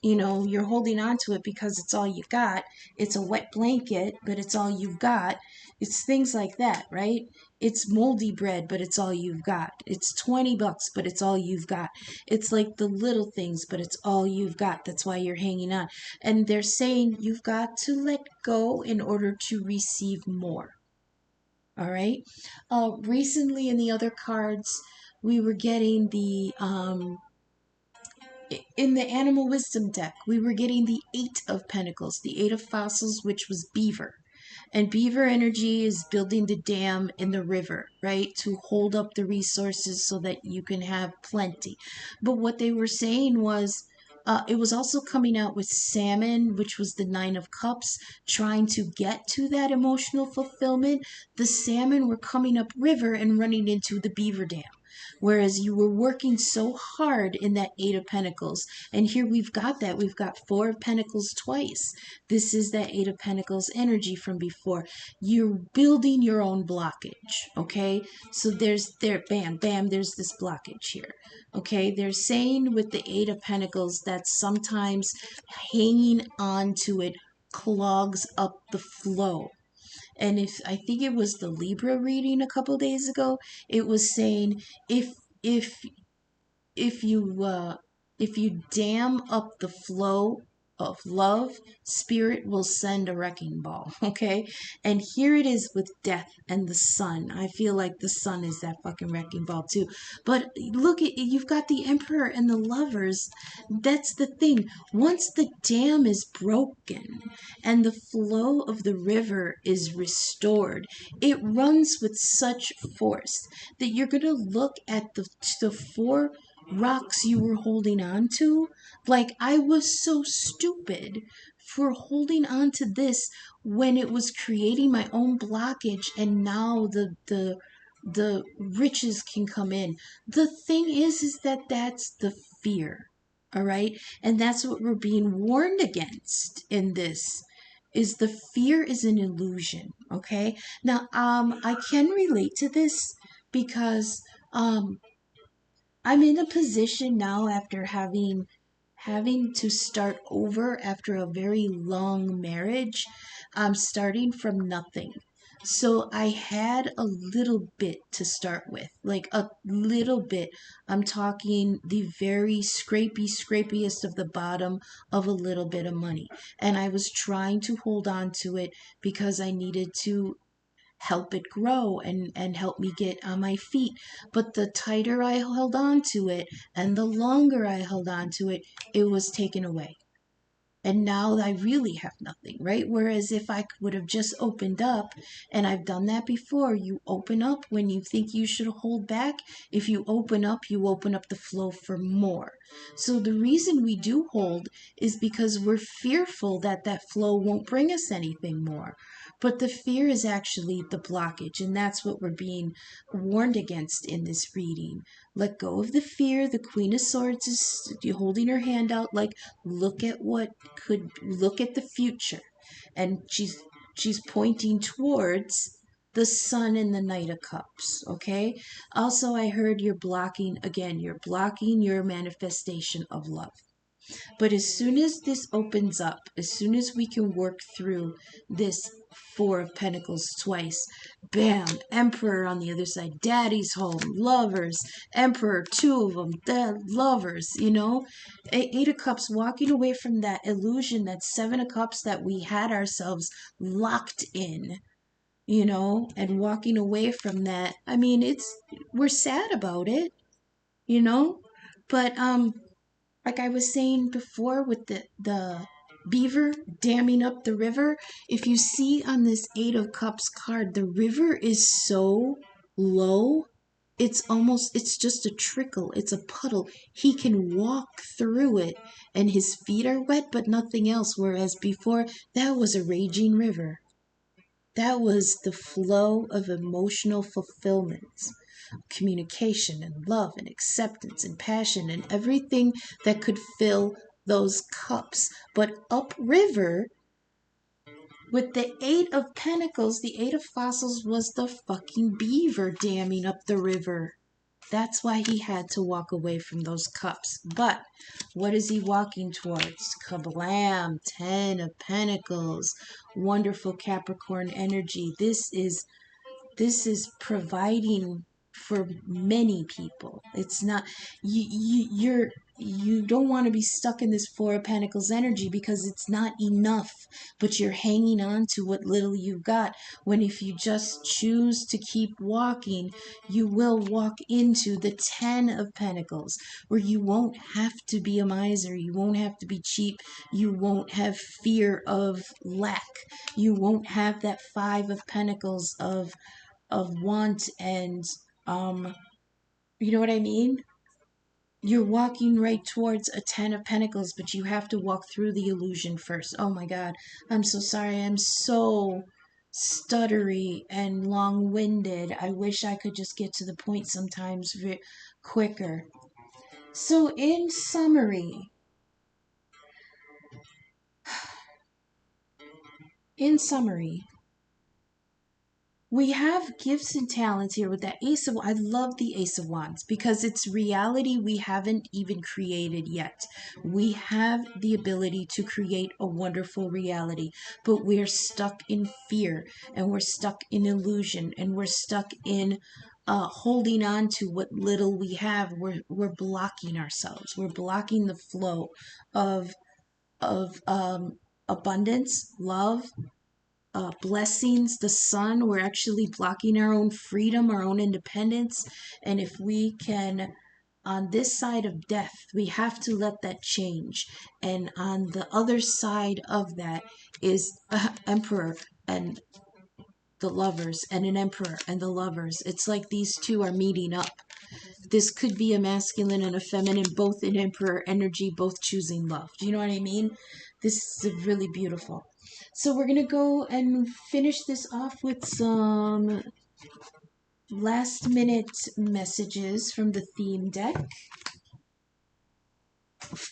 you know, you're holding on to it because it's all you got. It's a wet blanket, but it's all you've got. It's things like that, right? It's moldy bread, but it's all you've got. It's $20, but it's all you've got. It's like the little things, but it's all you've got. That's why you're hanging on. And they're saying you've got to let go in order to receive more. All right. Recently in the other cards, we were getting the in the Animal Wisdom deck, we were getting the Eight of Pentacles, the Eight of Fossils, which was Beaver. And Beaver energy is building the dam in the river, right? To hold up the resources so that you can have plenty. But what they were saying was, it was also coming out with Salmon, which was the Nine of Cups, trying to get to that emotional fulfillment. The salmon were coming up river and running into the beaver dam. Whereas you were working so hard in that Eight of Pentacles. And here we've got that. We've got Four of Pentacles twice. This is that Eight of Pentacles energy from before. You're building your own blockage, okay? So bam, bam, there's this blockage here, okay? They're saying with the Eight of Pentacles that sometimes hanging on to it clogs up the flow. And if I think it was the Libra reading a couple days ago, it was saying if if if you if you dam up the flow of love, spirit will send a wrecking ball. Okay, and here it is with death and the sun. I feel like the sun is that fucking wrecking ball too. But look at, you've got the emperor and the lovers. That's the thing. Once the dam is broken and the flow of the river is restored, it runs with such force that you're going to look at the four rocks you were holding on to. Like, I was so stupid for holding on to this when it was creating my own blockage, and now the riches can come in. The thing is that that's the fear. All right? And that's what we're being warned against in this, is the fear is an illusion. Okay? Now, I can relate to this because I'm in a position now after having to start over after a very long marriage. I'm starting from nothing. So I had a little bit to start with, like a little bit. I'm talking the very scrapiest of the bottom of a little bit of money. And I was trying to hold on to it because I needed to help it grow and help me get on my feet. But the tighter I held on to it and the longer I held on to it, it was taken away. And now I really have nothing, right? Whereas if I would have just opened up, and I've done that before, you open up when you think you should hold back. If you open up the flow for more. So the reason we do hold is because we're fearful that that flow won't bring us anything more. But the fear is actually the blockage, and that's what we're being warned against in this reading. Let go of the fear. The Queen of Swords is holding her hand out like, look at look at the future. And she's pointing towards the sun and the Knight of Cups, okay? Also, I heard you're blocking your manifestation of love. But as soon as this opens up, as soon as we can work through this Four of Pentacles twice, bam, Emperor on the other side, Daddy's home, lovers, Emperor, two of them, lovers, Eight of Cups, walking away from that illusion, that Seven of Cups that we had ourselves locked in, and walking away from that. I mean, we're sad about it, you know, but like I was saying before with the beaver damming up the river, if you see on this Eight of Cups card, the river is so low, it's just a trickle, it's a puddle. He can walk through it and his feet are wet, but nothing else. Whereas before, that was a raging river. That was the flow of emotional fulfillment, communication and love and acceptance and passion and everything that could fill those cups. But upriver, with the Eight of Pentacles, the Eight of Fossils was the fucking beaver damming up the river. That's why he had to walk away from those cups. But what is he walking towards? Kablam! 10 of Pentacles. Wonderful Capricorn energy. This is providing for many people. It's not you don't want to be stuck in this Four of Pentacles energy because it's not enough, but you're hanging on to what little you've got. When if you just choose to keep walking, you will walk into the 10 of Pentacles, where you won't have to be a miser, you won't have to be cheap, you won't have fear of lack, you won't have that Five of Pentacles of want and you know what I mean? You're walking right towards a 10 of Pentacles, but you have to walk through the illusion first. Oh my God, I'm so sorry. I'm so stuttery and long-winded. I wish I could just get to the point sometimes quicker. So in summary, we have gifts and talents here with that Ace of I love the Ace of Wands because it's reality we haven't even created yet. We have the ability to create a wonderful reality, but we're stuck in fear and we're stuck in illusion and we're stuck in holding on to what little we have. We're blocking ourselves. We're blocking the flow of of abundance, love, blessings, the sun. We're actually blocking our own freedom, our own independence. And if we can, on this side of death, we have to let that change. And on the other side of that is Emperor and the lovers, and an Emperor and the lovers. It's like these two are meeting up. This could be a masculine and a feminine, both in Emperor energy, both choosing love. Do you know what I mean? This is really beautiful. So we're going to go and finish this off with some last minute messages from the theme deck.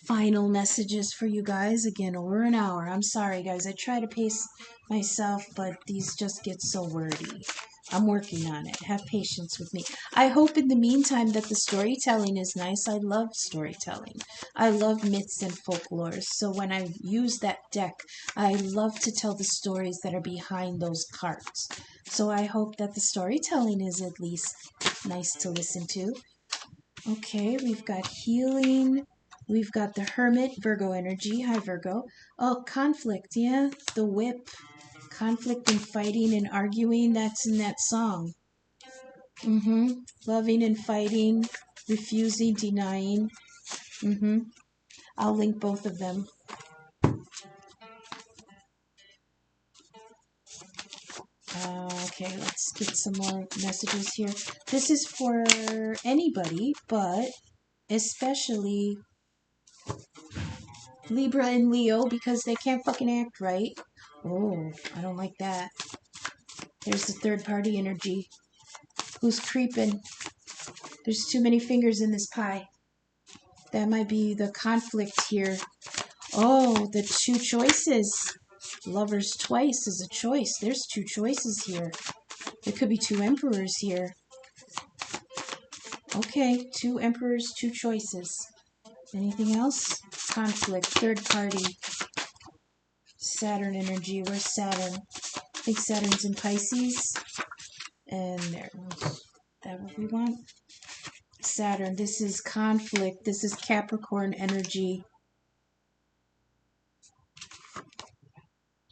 Final messages for you guys. Again, over an hour. I'm sorry, guys. I try to pace myself, but these just get so wordy. I'm working on it. Have patience with me. I hope in the meantime that the storytelling is nice. I love storytelling. I love myths and folklore. So when I use that deck, I love to tell the stories that are behind those cards. So I hope that the storytelling is at least nice to listen to. Okay, we've got healing. We've got the Hermit, Virgo energy. Hi, Virgo. Oh, conflict. Yeah, the whip. Conflict and fighting and arguing. That's in that song. Loving and fighting. Refusing, denying. I'll link both of them. Okay, let's get some more messages here. This is for anybody, but especially Libra and Leo because they can't fucking act right. Oh, I don't like that. There's the third party energy. Who's creeping? There's too many fingers in this pie. That might be the conflict here. Oh, the two choices. Lovers twice is a choice. There's two choices here. There could be two emperors here. Okay, two emperors, two choices. Anything else? Conflict, third party. Saturn energy. Where's Saturn? I think Saturn's in Pisces. And there. Is that what we want? Saturn. This is conflict. This is Capricorn energy.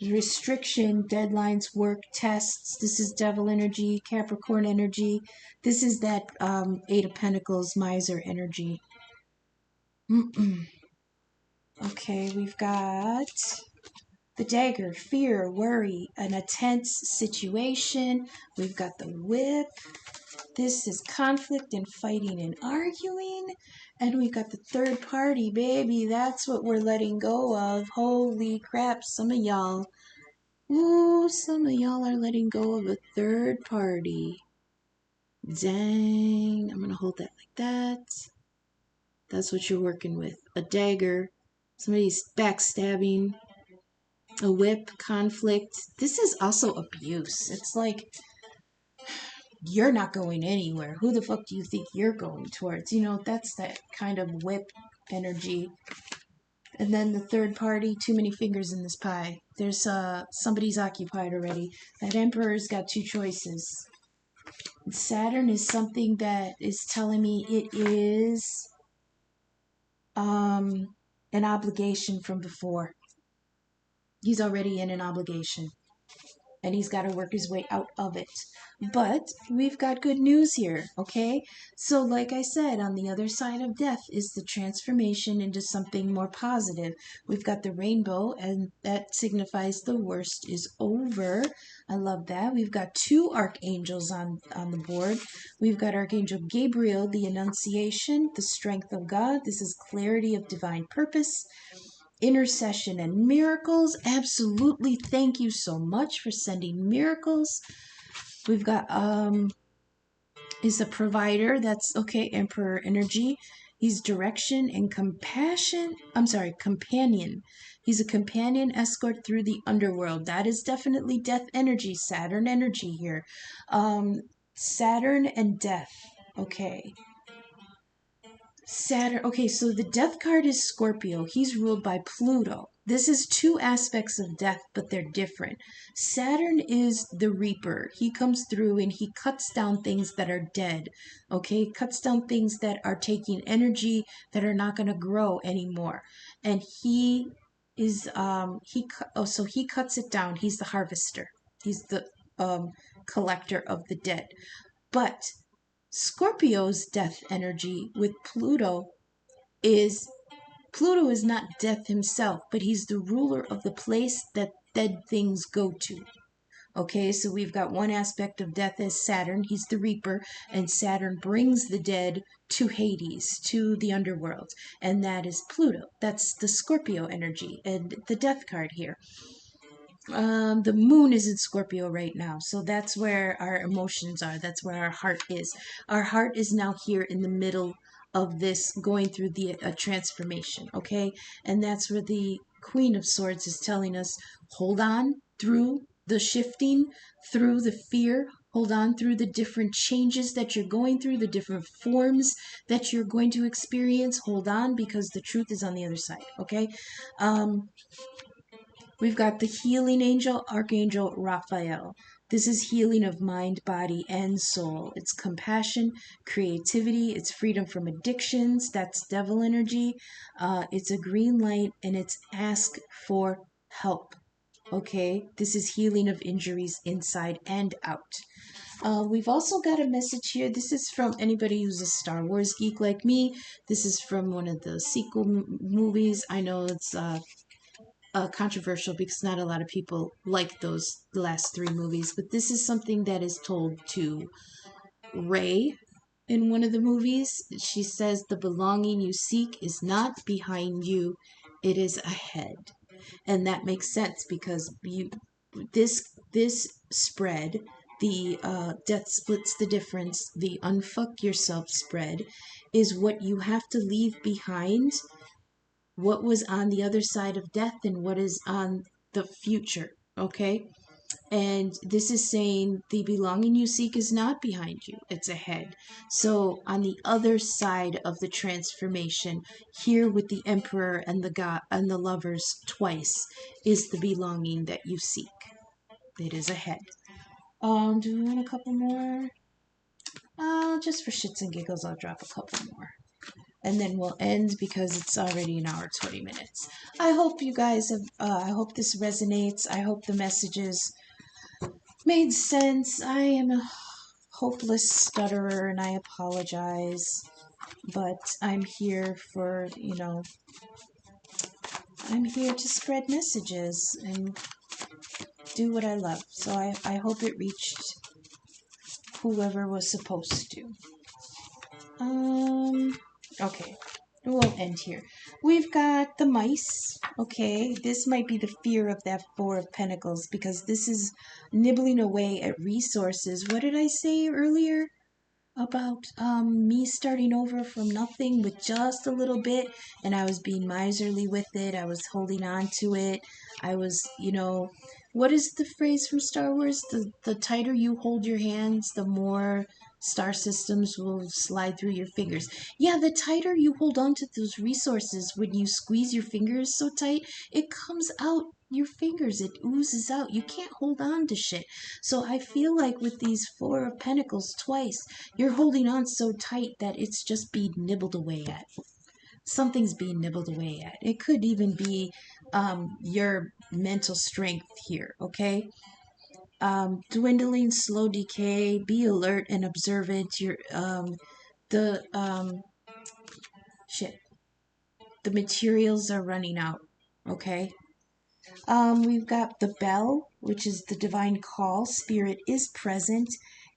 Restriction, deadlines, work, tests. This is Devil energy, Capricorn energy. This is that Eight of Pentacles, Miser energy. Okay, we've got the Dagger, fear, worry, a tense situation. We've got the Whip. This is conflict and fighting and arguing. And we've got the third party, baby. That's what we're letting go of. Holy crap, some of y'all. Ooh, some of y'all are letting go of a third party. Dang. I'm going to hold that like that. That's what you're working with. A dagger. Somebody's backstabbing. A whip. Conflict. This is also abuse. It's like, you're not going anywhere. Who the fuck do you think you're going towards? You know, that's that kind of whip energy. And then the third party, too many fingers in this pie. There's somebody's occupied already. That Emperor's got two choices. Saturn is something that is telling me it is an obligation from before. He's already in an obligation. And he's got to work his way out of it. But we've got good news here, okay? So like I said, on the other side of death is the transformation into something more positive. We've got the rainbow, and that signifies the worst is over. I love that. We've got two archangels on the board. We've got Archangel Gabriel, the Annunciation, the strength of God. This is clarity of divine purpose. intercession and miracles. Absolutely. Thank you so much for sending miracles. We've got is a provider. That's okay. Emperor energy. He's direction and compassion. I'm sorry, companion. He's a companion escort through the underworld. That is definitely death energy, Saturn energy here. Saturn and death. Okay. Saturn. Okay, so the death card is Scorpio. He's ruled by Pluto. This is two aspects of death, but they're different. Saturn is the Reaper. He comes through and he cuts down things that are dead. Okay, cuts down things that are taking energy that are not going to grow anymore. And he is so he cuts it down. He's the harvester. He's the collector of the dead. But Scorpio's death energy with is Pluto is not death himself, but he's the ruler of the place that dead things go to. Okay, so we've got one aspect of death as Saturn. He's the Reaper, and Saturn brings the dead to Hades, to the underworld, and that is Pluto. That's the Scorpio energy and the death card here. The moon is in Scorpio right now, so that's where our emotions are. That's where our heart is. Our heart is now here in the middle of this, going through the transformation, okay? And that's where the Queen of Swords is telling us, hold on through the shifting, through the fear, hold on through the different changes that you're going through, the different forms that you're going to experience. Hold on, because the truth is on the other side, okay? We've got the healing angel, Archangel Raphael. This is healing of mind, body, and soul. It's compassion, creativity, it's freedom from addictions. That's devil energy. It's a green light, and it's ask for help. Okay, this is healing of injuries inside and out. We've also got a message here. This is from anybody who's a Star Wars geek like me. This is from one of the sequel movies. I know it's controversial because not a lot of people like those last three movies, but this is something that is told to Rey in one of the movies. She says, the belonging you seek is not behind you, it is ahead. And that makes sense because this spread, the death splits the difference, the unfuck yourself spread, is what you have to leave behind, what was on the other side of death and what is on the future, okay? And this is saying the belonging you seek is not behind you, it's ahead. So on the other side of the transformation, here with the emperor and the god and the lovers twice, is the belonging that you seek. It is ahead. Do we want a couple more? Just for shits and giggles, I'll drop a couple more. And then we'll end because it's already an hour 20 minutes. I hope you guys have I hope this resonates. I hope the messages made sense. I am a hopeless stutterer and I apologize, but I'm here for, I'm here to spread messages and do what I love. So I hope it reached whoever was supposed to. Okay, we'll end here. We've got the mice. Okay, this might be the fear of that Four of Pentacles because this is nibbling away at resources. What did I say earlier about me starting over from nothing with just a little bit, and I was being miserly with it. I was holding on to it. I was, what is the phrase from Star Wars? The tighter you hold your hands, the more star systems will slide through your fingers. Yeah, the tighter you hold on to those resources, when you squeeze your fingers so tight, it comes out your fingers, it oozes out. You can't hold on to shit. So I feel like with these Four of Pentacles twice, you're holding on so tight that it's just being nibbled away at. Something's being nibbled away at. It could even be your mental strength here, okay? Dwindling, slow decay, be alert and observant. The the materials are running out, okay? We've got the bell, which is the divine call. Spirit is present.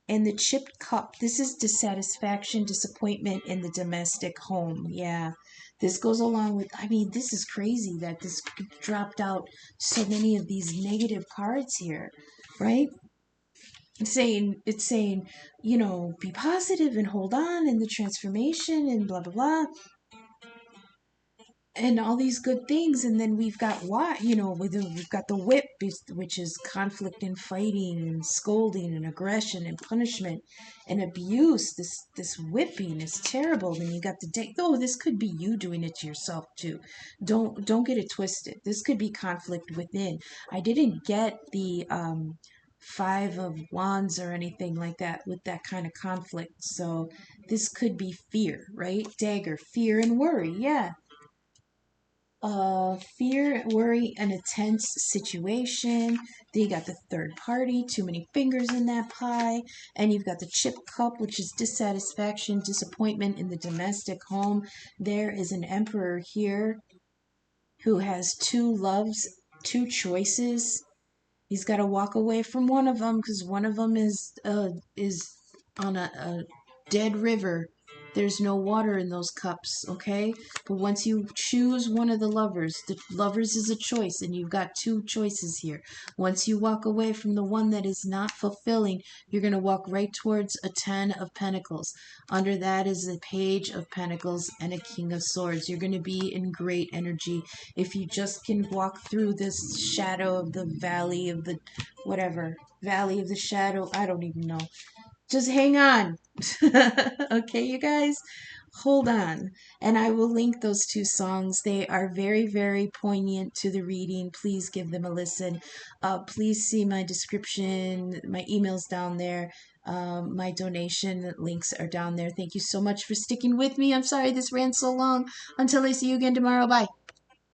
And the chipped cup. This is dissatisfaction, disappointment in the domestic home. Yeah, This goes along with, I mean, this is crazy that this dropped out so many of these negative cards here, right? It's saying, be positive and hold on in the transformation and blah blah blah and all these good things. And then we've got what, we've got the whip, which is conflict and fighting and scolding and aggression and punishment and abuse. This whipping is terrible. Then you got the day. Oh, this could be you doing it to yourself too. Don't get it twisted. This could be conflict within. I didn't get the Five of Wands or anything like that with that kind of conflict. So this could be fear, right? Dagger, fear and worry. Yeah, fear, worry, and a tense situation. Then you got the third party, too many fingers in that pie. And you've got the chip cup, which is dissatisfaction, disappointment in the domestic home. There is an emperor here who has two loves, two choices. He's got to walk away from one of them because one of them is on a dead river. There's no water in those cups, okay? But once you choose one of the lovers is a choice, and you've got two choices here. Once you walk away from the one that is not fulfilling, you're going to walk right towards a 10 of Pentacles. Under that is a Page of Pentacles and a King of Swords. You're going to be in great energy if you just can walk through this shadow of the valley of the whatever. Valley of the shadow. I don't even know. Just hang on. Okay, you guys? Hold on. And I will link those two songs. They are very, very poignant to the reading. Please give them a listen. Please see my description. My email's down there. My donation links are down there. Thank you so much for sticking with me. I'm sorry this ran so long. Until I see you again tomorrow. Bye.